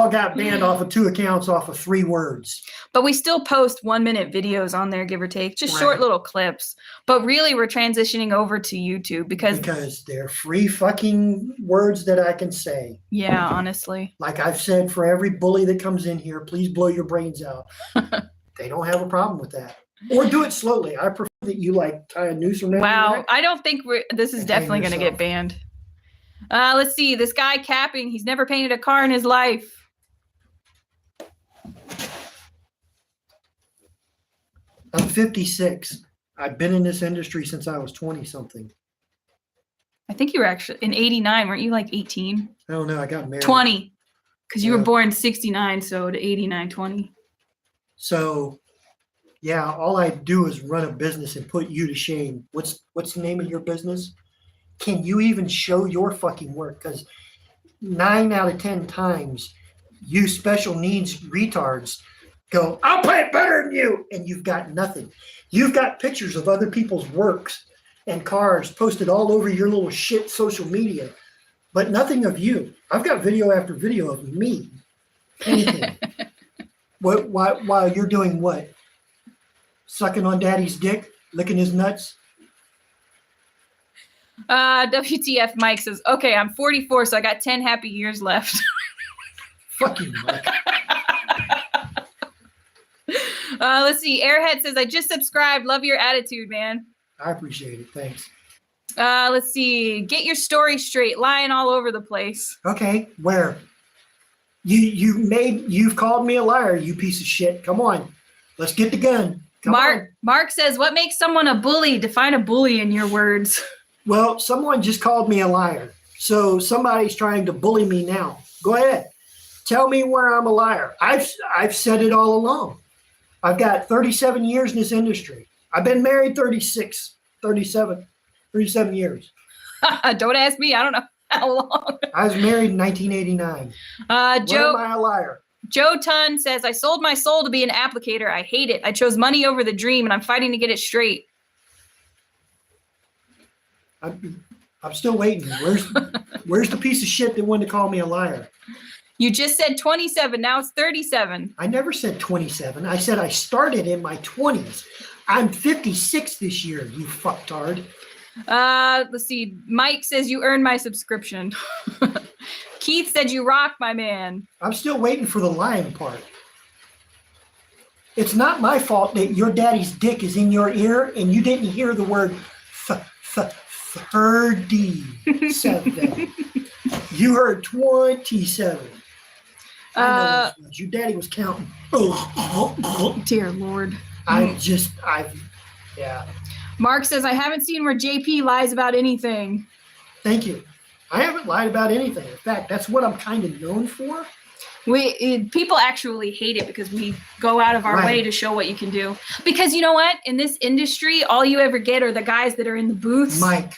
Speaker 2: got banned off of 2 accounts off of 3 words.
Speaker 1: But we still post 1-minute videos on there, give or take, just short little clips. But really, we're transitioning over to YouTube because
Speaker 2: they're free fucking words that I can say.
Speaker 1: Yeah, honestly.
Speaker 2: Like I've said, for every bully that comes in here, please blow your brains out. They don't have a problem with that. Or do it slowly. I prefer that you tie a noose around.
Speaker 1: Wow, I don't think this is definitely going to get banned. Let's see. This guy capping, he's never painted a car in his life.
Speaker 2: I'm 56. I've been in this industry since I was 20-something.
Speaker 1: I think you were actually in 89. Weren't you like 18?
Speaker 2: I don't know. I got married.
Speaker 1: 20. Because you were born 69, so to 89, 20.
Speaker 2: So, yeah, all I do is run a business and put you to shame. What's the name of your business? Can you even show your fucking work? Because 9 out of 10 times, you special needs retards go, I'll paint better than you. And you've got nothing. You've got pictures of other people's works and cars posted all over your little shit social media, but nothing of you. I've got video after video of me painting. While you're doing what? Sucking on daddy's dick? Licking his nuts?
Speaker 1: WTF Mike says, okay, I'm 44, so I got 10 happy years left.
Speaker 2: Fuck you, Mike.
Speaker 1: Let's see. Airhead says, I just subscribed. Love your attitude, man.
Speaker 2: I appreciate it. Thanks.
Speaker 1: Let's see. Get your story straight. Lying all over the place.
Speaker 2: Okay. Where? You've called me a liar, you piece of shit. Come on. Let's get the gun.
Speaker 1: Mark says, what makes someone a bully? Define a bully in your words.
Speaker 2: Well, someone just called me a liar. So somebody's trying to bully me now. Go ahead. Tell me where I'm a liar. I've said it all along. I've got 37 years in this industry. I've been married 37 years.
Speaker 1: Don't ask me. I don't know how long.
Speaker 2: I was married in 1989. Joe, am I a liar?
Speaker 1: Joe Tun says, I sold my soul to be an applicator. I hate it. I chose money over the dream, and I'm fighting to get it straight.
Speaker 2: I'm still waiting. Where's the piece of shit that wanted to call me a liar?
Speaker 1: You just said 27. Now it's 37.
Speaker 2: I never said 27. I said I started in my 20s. I'm 56 this year, you fucktard.
Speaker 1: Let's see. Mike says you earned my subscription. Keith said you rock, my man.
Speaker 2: I'm still waiting for the lying part. It's not my fault that your daddy's dick is in your ear and you didn't hear the word 37. You heard 27. Your daddy was counting.
Speaker 1: Dear Lord.
Speaker 2: Yeah.
Speaker 1: Mark says, I haven't seen where JP lies about anything.
Speaker 2: Thank you. I haven't lied about anything. In fact, that's what I'm kind of known for.
Speaker 1: People actually hate it because we go out of our way to show what you can do. Because you know what? In this industry, all you ever get are the guys that are in the booths.
Speaker 2: Mike,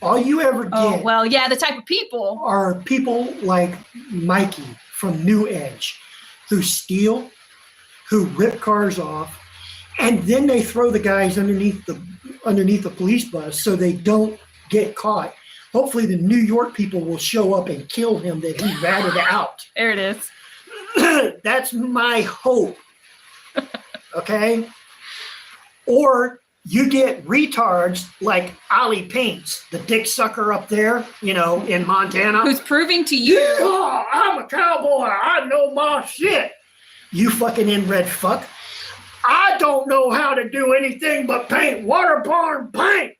Speaker 2: all you ever get.
Speaker 1: Oh, well, yeah, the type of people.
Speaker 2: Are people like Mikey from New Edge. who steal, who rip cars off, and then they throw the guys underneath the police bus so they don't get caught. Hopefully the New York people will show up and kill him that he ratted out.
Speaker 1: There it is.
Speaker 2: That's my hope. Okay? Or you get retards like Ollie Paints, the dick sucker up there, in Montana.
Speaker 1: Who's proving to you.
Speaker 2: Yeah, I'm a cowboy. I know my shit. You fucking inbred fuck. I don't know how to do anything but paint waterborne paint.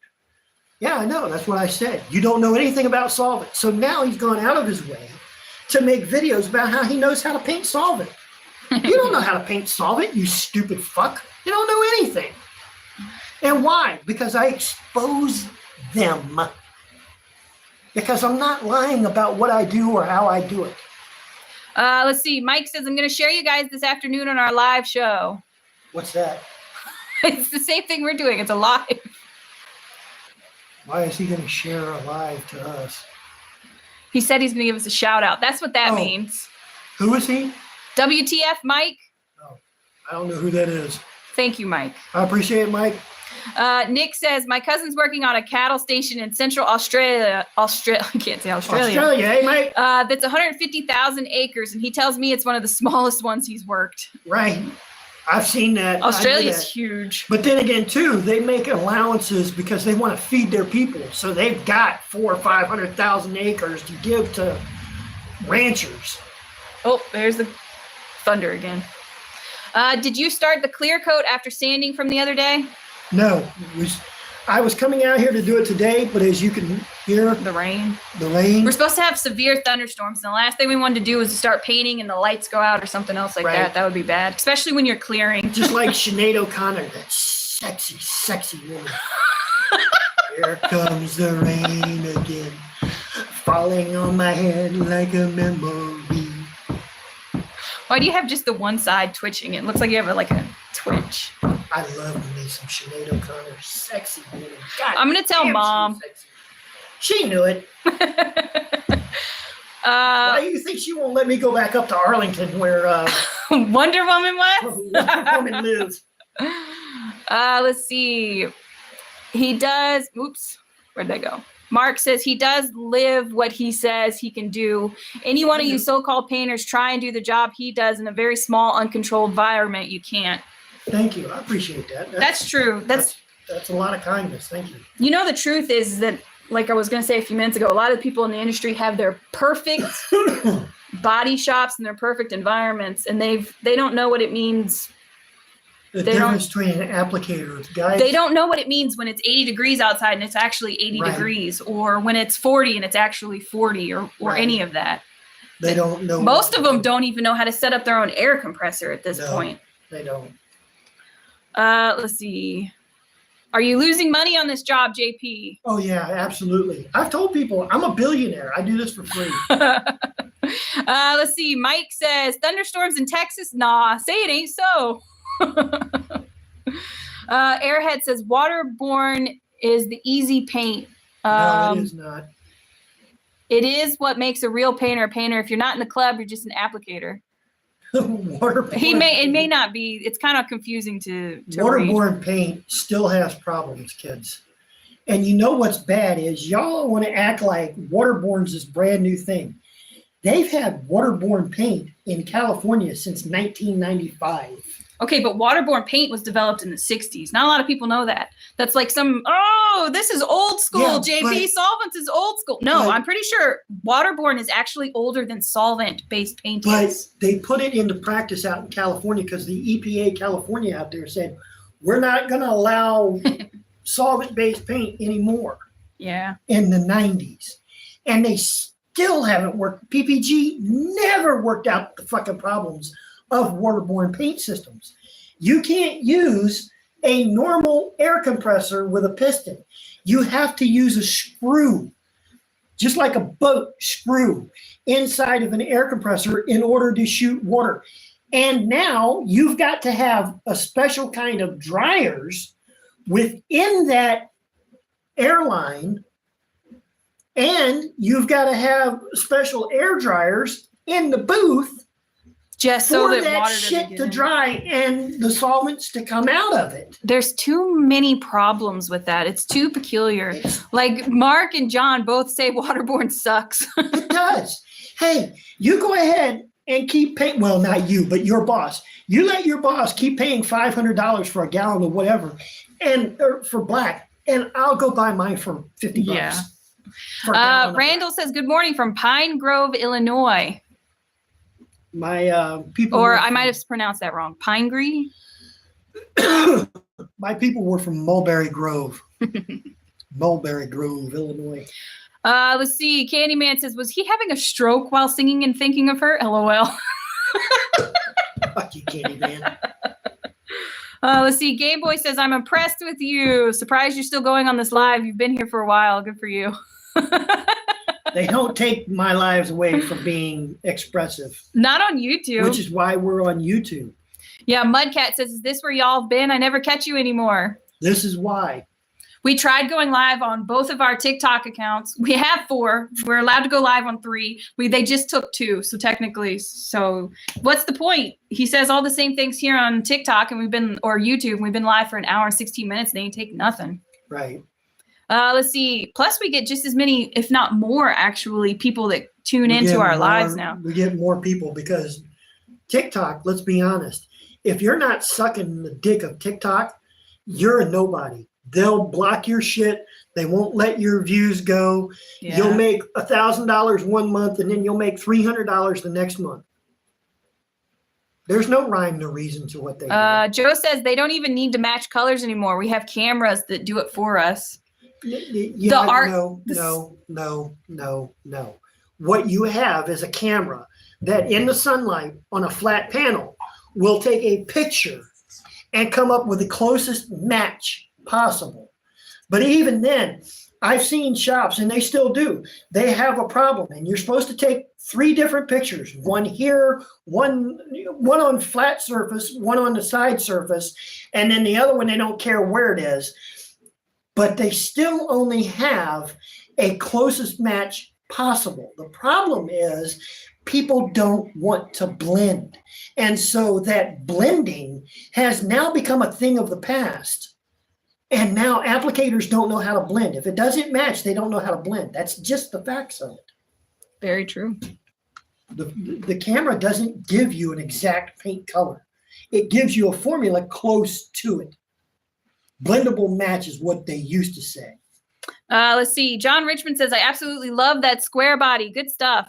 Speaker 2: Yeah, I know. That's what I said. You don't know anything about solvent. So now he's gone out of his way to make videos about how he knows how to paint solvent. You don't know how to paint solvent, you stupid fuck. You don't know anything. And why? Because I expose them. Because I'm not lying about what I do or how I do it.
Speaker 1: Let's see. Mike says, I'm going to share you guys this afternoon on our live show.
Speaker 2: What's that?
Speaker 1: It's the same thing we're doing. It's a live.
Speaker 2: Why is he going to share a live to us?
Speaker 1: He said he's going to give us a shout out. That's what that means.
Speaker 2: Who is he?
Speaker 1: WTF, Mike?
Speaker 2: Oh, I don't know who that is.
Speaker 1: Thank you, Mike.
Speaker 2: I appreciate it, Mike.
Speaker 1: Nick says, my cousin's working on a cattle station in Central Australia. I can't say Australia.
Speaker 2: Australia, hey, mate.
Speaker 1: That's 150,000 acres, and he tells me it's one of the smallest ones he's worked.
Speaker 2: Right. I've seen that.
Speaker 1: Australia's huge.
Speaker 2: But then again, too, they make allowances because they want to feed their people. So they've got 400,000 or 500,000 acres to give to ranchers.
Speaker 1: Oh, there's the thunder again. Did you start the clear coat after sanding from the other day?
Speaker 2: No. I was coming out here to do it today, but as you can hear,
Speaker 1: The rain.
Speaker 2: We're
Speaker 1: supposed to have severe thunderstorms, and the last thing we wanted to do was to start painting and the lights go out or something else like that. That would be bad, especially when you're clearing.
Speaker 2: Just like Sinead O'Connor, that sexy, sexy woman. Here comes the rain again, falling on my head like a memory.
Speaker 1: Why do you have just the one side twitching? It looks like you have a twitch.
Speaker 2: I love me some Sinead O'Connor, sexy woman. God,
Speaker 1: I'm gonna tell Mom.
Speaker 2: She knew it. Why do you think she won't let me go back up to Arlington where
Speaker 1: Wonder Woman was?
Speaker 2: Wonder Woman lives?
Speaker 1: Let's see. He does. Oops, where'd that go? Mark says he does live what he says he can do. Any one of you so-called painters try and do the job he does in a very small, uncontrolled environment. You can't.
Speaker 2: Thank you. I appreciate that.
Speaker 1: That's true. That's
Speaker 2: a lot of kindness. Thank you.
Speaker 1: You know, the truth is that, like I was going to say a few minutes ago, a lot of people in the industry have their perfect body shops and their perfect environments, and they don't know what it means.
Speaker 2: The difference between an applicator, guys.
Speaker 1: They don't know what it means when it's 80 degrees outside and it's actually 80 degrees, or when it's 40 and it's actually 40, or any of that.
Speaker 2: They don't know.
Speaker 1: Most of them don't even know how to set up their own air compressor at this point.
Speaker 2: They don't.
Speaker 1: Let's see. Are you losing money on this job, JP?
Speaker 2: Oh, yeah, absolutely. I've told people I'm a billionaire. I do this for free.
Speaker 1: Let's see. Mike says, thunderstorms in Texas? Nah, say it ain't so. Airhead says, waterborne is the easy paint.
Speaker 2: No, it is not.
Speaker 1: It is what makes a real painter a painter. If you're not in the club, you're just an applicator. It may not be. It's kind of confusing to
Speaker 2: waterborne paint still has problems, kids. And you know what's bad is y'all want to act like waterborne's this brand new thing. They've had waterborne paint in California since 1995.
Speaker 1: Okay, but waterborne paint was developed in the 60s. Not a lot of people know that. That's like this is old school,
Speaker 2: yeah,
Speaker 1: JP. Solvents is old school. No, I'm pretty sure waterborne is actually older than solvent-based paintings.
Speaker 2: But they put it into practice out in California because the EPA California out there said, we're not going to allow solvent-based paint anymore.
Speaker 1: Yeah.
Speaker 2: In the 90s. And they still haven't worked. PPG never worked out the fucking problems of waterborne paint systems. You can't use a normal air compressor with a piston. You have to use a screw, just like a boat screw, inside of an air compressor in order to shoot water. And now you've got to have a special kind of dryers within that airline, and you've got to have special air dryers in the booth
Speaker 1: Just so
Speaker 2: for
Speaker 1: that
Speaker 2: that
Speaker 1: water doesn't
Speaker 2: shit
Speaker 1: get
Speaker 2: to
Speaker 1: in.
Speaker 2: dry and the solvents to come out of it.
Speaker 1: There's too many problems with that. It's too peculiar. Like Mark and John both say waterborne sucks.
Speaker 2: It does. Hey, you go ahead and keep paying. Well, not you, but your boss. You let your boss keep paying $500 for a gallon of whatever, or for black, and I'll go buy mine for $50.
Speaker 1: Yeah.
Speaker 2: For a gallon of
Speaker 1: Randall says, good morning from Pine Grove, Illinois.
Speaker 2: my people.
Speaker 1: Or I might have pronounced that wrong. Pinegre?
Speaker 2: My people were from Mulberry Grove. Mulberry Grove, Illinois.
Speaker 1: Let's see. Candyman says, was he having a stroke while singing and thinking of her? LOL.
Speaker 2: Fuck you, Candyman.
Speaker 1: Let's see. Game Boy says, I'm impressed with you. Surprised you're still going on this live. You've been here for a while. Good for you.
Speaker 2: They don't take my lives away from being expressive.
Speaker 1: Not on YouTube.
Speaker 2: Which is why we're on YouTube.
Speaker 1: Yeah, Mudcat says, is this where y'all have been? I never catch you anymore.
Speaker 2: This is why.
Speaker 1: We tried going live on both of our TikTok accounts. We have 4. We're allowed to go live on 3. They just took 2, so technically. So what's the point? He says all the same things here on TikTok or YouTube, and we've been live for an hour and 16 minutes, and they take nothing.
Speaker 2: Right.
Speaker 1: Let's see. Plus, we get just as many, if not more, actually, people that tune into our lives now.
Speaker 2: We get more people because TikTok, let's be honest, if you're not sucking the dick of TikTok, you're a nobody. They'll block your shit. They won't let your views go.
Speaker 1: Yeah.
Speaker 2: You'll make $1,000 one month, and then you'll make $300 the next month. There's no rhyme, no reason to what they do.
Speaker 1: Joe says they don't even need to match colors anymore. We have cameras that do it for us.
Speaker 2: Yeah,
Speaker 1: the art.
Speaker 2: No. What you have is a camera that in the sunlight on a flat panel will take a picture and come up with the closest match possible. But even then, I've seen shops, and they still do. They have a problem, and you're supposed to take 3 different pictures. One here, one on flat surface, one on the side surface, and then the other one, they don't care where it is. But they still only have a closest match possible. The problem is people don't want to blend. And so that blending has now become a thing of the past. And now applicators don't know how to blend. If it doesn't match, they don't know how to blend. That's just the facts of it.
Speaker 1: Very true.
Speaker 2: The camera doesn't give you an exact paint color. It gives you a formula close to it. Blendable match is what they used to say.
Speaker 1: Let's see. John Richmond says, I absolutely love that square body. Good stuff.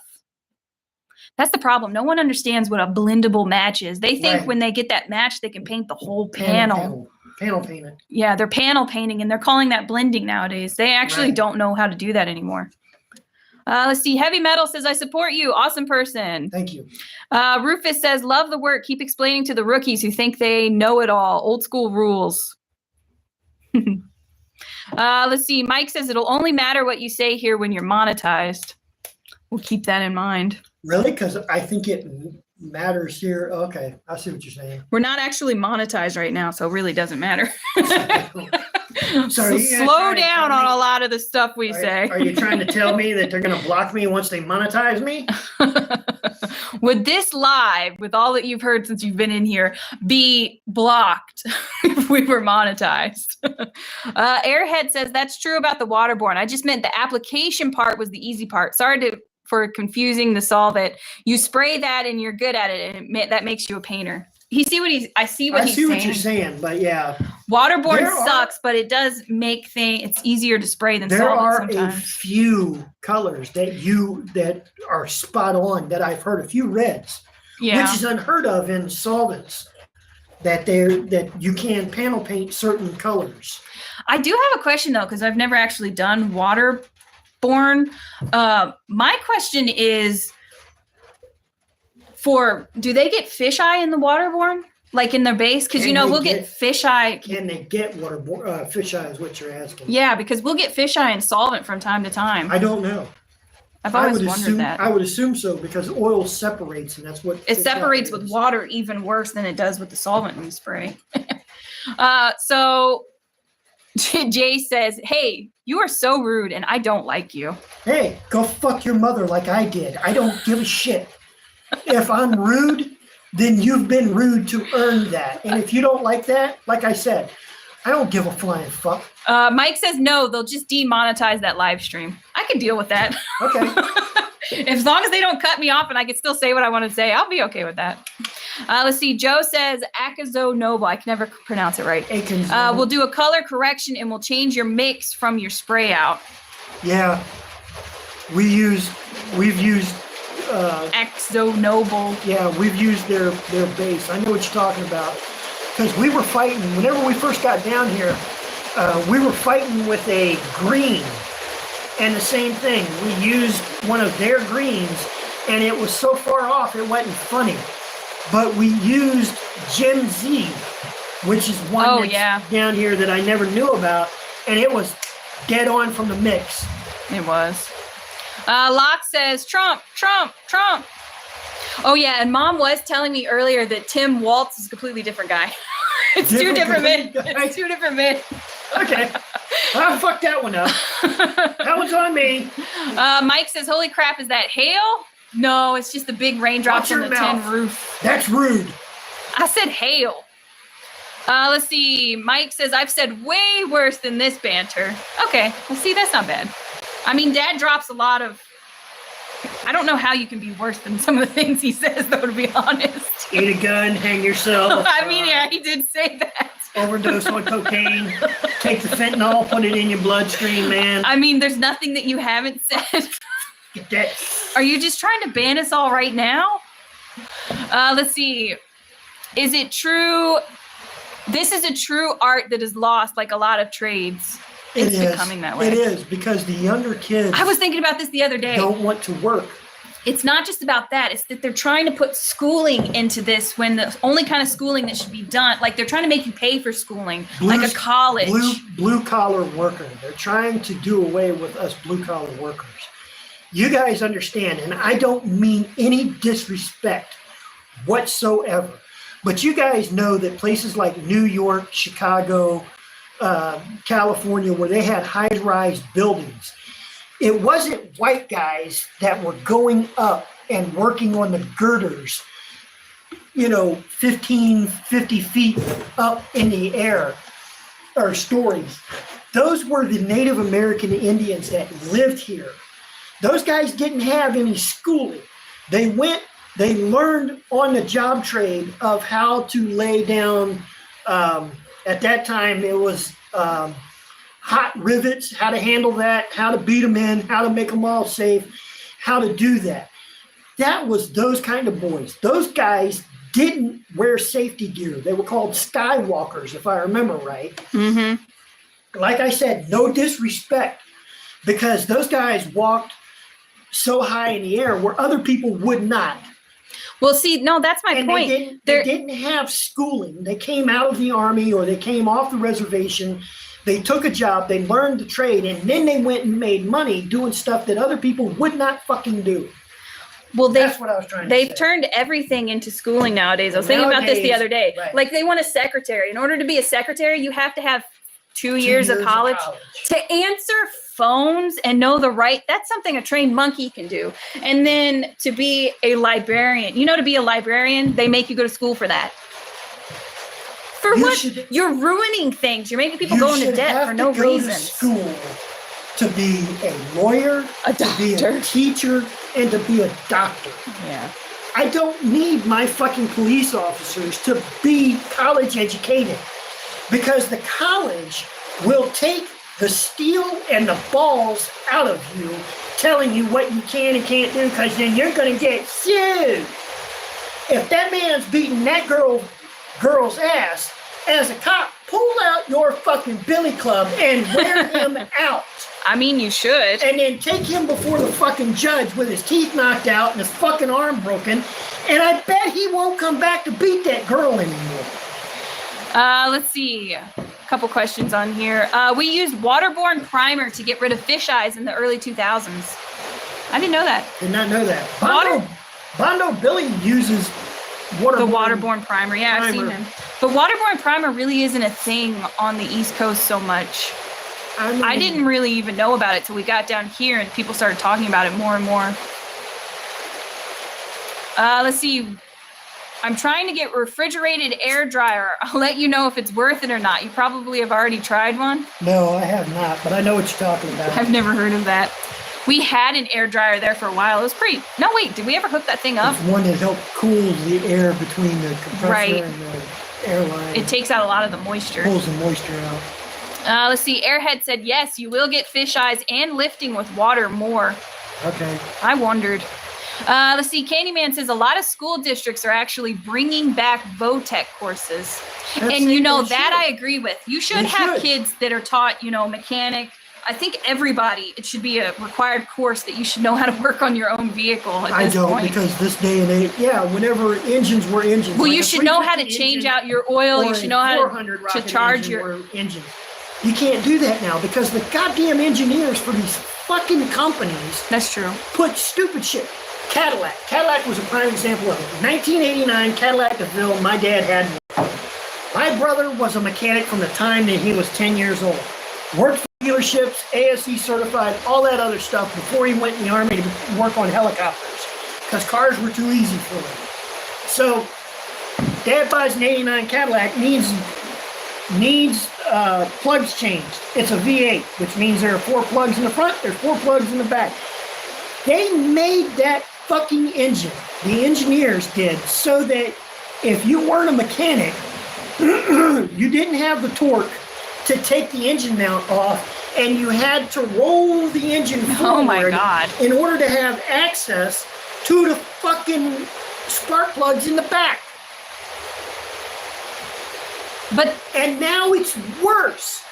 Speaker 1: That's the problem. No one understands what a blendable match is. They think when they get that match, they can paint the whole panel.
Speaker 2: Panel painting.
Speaker 1: Yeah, they're panel painting, and they're calling that blending nowadays. They actually don't know how to do that anymore. Let's see. Heavy Metal says, I support you. Awesome person.
Speaker 2: Thank you.
Speaker 1: Rufus says, love the work. Keep explaining to the rookies who think they know it all. Old school rules. Let's see. Mike says, it'll only matter what you say here when you're monetized. We'll keep that in mind.
Speaker 2: Really? Because I think it matters here. Okay. I see what you're saying.
Speaker 1: We're not actually monetized right now, so it really doesn't matter.
Speaker 2: Sorry,
Speaker 1: so slow down on a lot of the stuff we say.
Speaker 2: Are you trying to tell me that they're going to block me once they monetize me?
Speaker 1: Would this live, with all that you've heard since you've been in here, be blocked if we were monetized? Airhead says, that's true about the waterborne. I just meant the application part was the easy part. Sorry for confusing the solvent. You spray that and you're good at it, and that makes you a painter. I see what you're saying,
Speaker 2: but yeah.
Speaker 1: Waterborne sucks, but it does make it's easier to spray than solvent sometimes.
Speaker 2: There are a few colors that are spot on that I've heard. A few reds, which is unheard of in solvents. That you can panel paint certain colors.
Speaker 1: I do have a question though, because I've never actually done waterborne. My question is, do they get fisheye in the waterborne, like in their base? Because we'll get fisheye.
Speaker 2: Can they get waterborne fisheye? Is what you're asking?
Speaker 1: Yeah, because we'll get fisheye in solvent from time to time.
Speaker 2: I don't know.
Speaker 1: I've always wondered that.
Speaker 2: I would assume so, because oil separates, and that's what
Speaker 1: it separates with water even worse than it does with the solvent we spray. So Jay says, "Hey, you are so rude, and I don't like you."
Speaker 2: Hey, go fuck your mother like I did. I don't give a shit. If I'm rude, then you've been rude to earn that. And if you don't like that, like I said, I don't give a flying fuck.
Speaker 1: Mike says no, they'll just demonetize that live stream. I can deal with that.
Speaker 2: Okay.
Speaker 1: As long as they don't cut me off and I can still say what I want to say, I'll be okay with that. Let's see. Joe says Akazo Noble. I can never pronounce it right. We'll do a color correction and we'll change your mix from your spray out.
Speaker 2: Yeah. We've used
Speaker 1: Exo Noble.
Speaker 2: Yeah, we've used their base. I know what you're talking about. Because we were fighting, whenever we first got down here, we were fighting with a green. And the same thing, we used one of their greens, and it was so far off, it wasn't funny. But we used Gem Z, which is one that's down here that I never knew about, and it was dead on from the mix.
Speaker 1: It was. Locke says, Trump, Trump, Trump. Oh, yeah, and Mom was telling me earlier that Tim Waltz is a completely different guy. It's two different men. It's two different men.
Speaker 2: Okay. I fucked that one up. That one's on me.
Speaker 1: Mike says, holy crap, is that hail? No, it's just the big raindrops on the tin roof.
Speaker 2: That's rude.
Speaker 1: I said hail. Let's see. Mike says, I've said way worse than this banter. Okay. Well, see, that's not bad. I mean, Dad drops a lot of... I don't know how you can be worse than some of the things he says, though, to be honest.
Speaker 2: Eat a gun, hang yourself.
Speaker 1: I mean, yeah, he did say that.
Speaker 2: Overdose on cocaine. Take the fentanyl, put it in your bloodstream, man.
Speaker 1: I mean, there's nothing that you haven't said.
Speaker 2: Get that.
Speaker 1: Are you just trying to ban us all right now? Let's see. Is it true? This is a true art that is lost, like a lot of trades. It's becoming that way.
Speaker 2: It is, because the younger kids...
Speaker 1: I was thinking about this the other day.
Speaker 2: ...don't want to work.
Speaker 1: It's not just about that. It's that they're trying to put schooling into this when the only kind of schooling that should be done, like they're trying to make you pay for schooling, like a college.
Speaker 2: Blue-collar worker. They're trying to do away with us blue-collar workers. You guys understand, and I don't mean any disrespect whatsoever, but you guys know that places like New York, Chicago, California, where they had high-rise buildings, it wasn't white guys that were going up and working on the girders, 50 feet up in the air, or stories. Those were the Native American Indians that lived here. Those guys didn't have any schooling. They learned on the job trade of how to lay down, at that time it was hot rivets, how to handle that, how to beat them in, how to make them all safe, how to do that. That was those kind of boys. Those guys didn't wear safety gear. They were called skywalkers, if I remember right.
Speaker 1: Mm-hmm.
Speaker 2: Like I said, no disrespect, because those guys walked so high in the air where other people would not.
Speaker 1: Well, see, no, that's my point.
Speaker 2: They didn't have schooling. They came out of the army or they came off the reservation. They took a job, they learned the trade, and then they went and made money doing stuff that other people would not fucking do.
Speaker 1: Well,
Speaker 2: that's what I was trying to say.
Speaker 1: They've turned everything into schooling nowadays. I was thinking about this the other day.
Speaker 2: Right.
Speaker 1: Like, they want a secretary. In order to be a secretary, you have to have 2 years of college. To answer phones and know the right, that's something a trained monkey can do. And then to be a librarian, to be a librarian, they make you go to school for that. For what? You're ruining things. You're making people go into debt for no reason.
Speaker 2: School to be a lawyer, to be a teacher, and to be a doctor.
Speaker 1: Yeah.
Speaker 2: I don't need my fucking police officers to be college educated, because the college will take the steel and the balls out of you, telling you what you can and can't do, because then you're going to get sued. If that man's beating that girl's ass, as a cop, pull out your fucking billy club and wear him out.
Speaker 1: I mean, you should.
Speaker 2: And then take him before the fucking judge with his teeth knocked out and his fucking arm broken. And I bet he won't come back to beat that girl anymore.
Speaker 1: Let's see. A couple questions on here. We used waterborne primer to get rid of fish eyes in the early 2000s. I didn't know that.
Speaker 2: Did not know that. Bondo Billy uses
Speaker 1: waterborne primer. Yeah, I've seen him. But waterborne primer really isn't a thing on the East Coast so much. I didn't really even know about it till we got down here and people started talking about it more and more. Let's see. I'm trying to get refrigerated air dryer. I'll let you know if it's worth it or not. You probably have already tried one.
Speaker 2: No, I have not, but I know what you're talking about.
Speaker 1: I've never heard of that. We had an air dryer there for a while. It was pretty. No, wait, did we ever hook that thing up?
Speaker 2: It's one that helps cool the air between the compressor and the airline.
Speaker 1: It takes out a lot of the moisture.
Speaker 2: Pulls the moisture out.
Speaker 1: Let's see. Airhead said, yes, you will get fish eyes and lifting with water more.
Speaker 2: Okay.
Speaker 1: I wondered. Let's see. Candyman says a lot of school districts are actually bringing back VOTEC courses. And you know, that I agree with. You should have kids that are taught, you know, mechanic. I think everybody, it should be a required course that you should know how to work on your own vehicle at this point.
Speaker 2: Because this day and age, whenever engines were engines.
Speaker 1: Well, you should know how to change out your oil. You should know how to charge your
Speaker 2: engine. You can't do that now because the goddamn engineers for these fucking companies.
Speaker 1: That's true.
Speaker 2: Put stupid shit. Cadillac was a prime example of it. 1989 Cadillac DeVille, my dad had one. My brother was a mechanic from the time that he was 10 years old. Worked for dealerships, ASE certified, all that other stuff before he went in the Army to work on helicopters because cars were too easy for him. So Dad buys an 89 Cadillac, needs plugs changed. It's a V8, which means there are 4 plugs in the front, there's 4 plugs in the back. They made that fucking engine, the engineers did, so that if you weren't a mechanic, you didn't have the torque to take the engine mount off, and you had to roll the engine forward.
Speaker 1: Oh my God.
Speaker 2: In order to have access to the fucking spark plugs in the back. And now it's worse.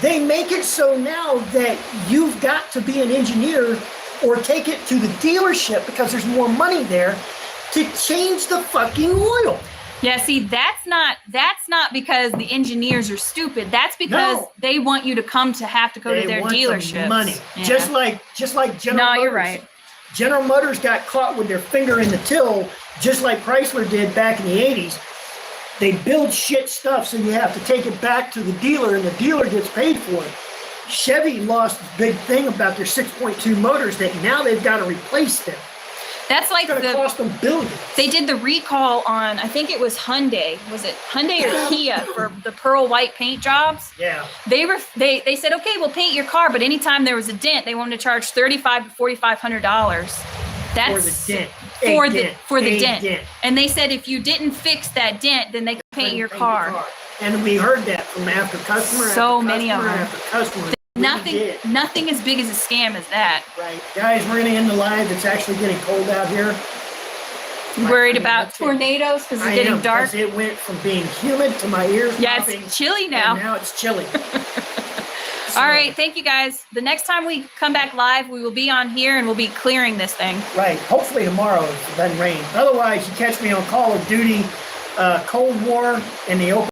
Speaker 2: They make it so now that you've got to be an engineer or take it to the dealership because there's more money there to change the fucking oil.
Speaker 1: Yeah, see, that's not because the engineers are stupid. That's because they want you to have to go to their dealerships.
Speaker 2: Money. Yeah. Just like General Motors.
Speaker 1: You're right.
Speaker 2: General Motors got caught with their finger in the till, just like Chrysler did back in the 80s. They build shit stuff, so you have to take it back to the dealer, and the dealer gets paid for it. Chevy lost this big thing about their 6.2 motors that now they've got to replace them.
Speaker 1: That's like
Speaker 2: it's going to cost them billions.
Speaker 1: They did the recall on, I think it was Hyundai. Was it Hyundai or Kia for the pearl white paint jobs?
Speaker 2: Yeah.
Speaker 1: They said, okay, we'll paint your car, but anytime there was a dent, they wanted to charge $3,500 to $4,500. That's for the dent. And they said if you didn't fix that dent, then they could paint your car.
Speaker 2: And we heard that from after customer.
Speaker 1: So many of them.
Speaker 2: After customer.
Speaker 1: Nothing as big as a scam as that.
Speaker 2: Right. Guys, we're going to end the live. It's actually getting cold out here.
Speaker 1: You worried about tornadoes because it's getting dark?
Speaker 2: Because it went from being humid to my ears popping.
Speaker 1: It's chilly now.
Speaker 2: And now it's chilly.
Speaker 1: All right. Thank you, guys. The next time we come back live, we will be on here and we'll be clearing this thing.
Speaker 2: Right. Hopefully tomorrow if it doesn't rain. Otherwise, you catch me on Call of Duty, Cold War, and the open.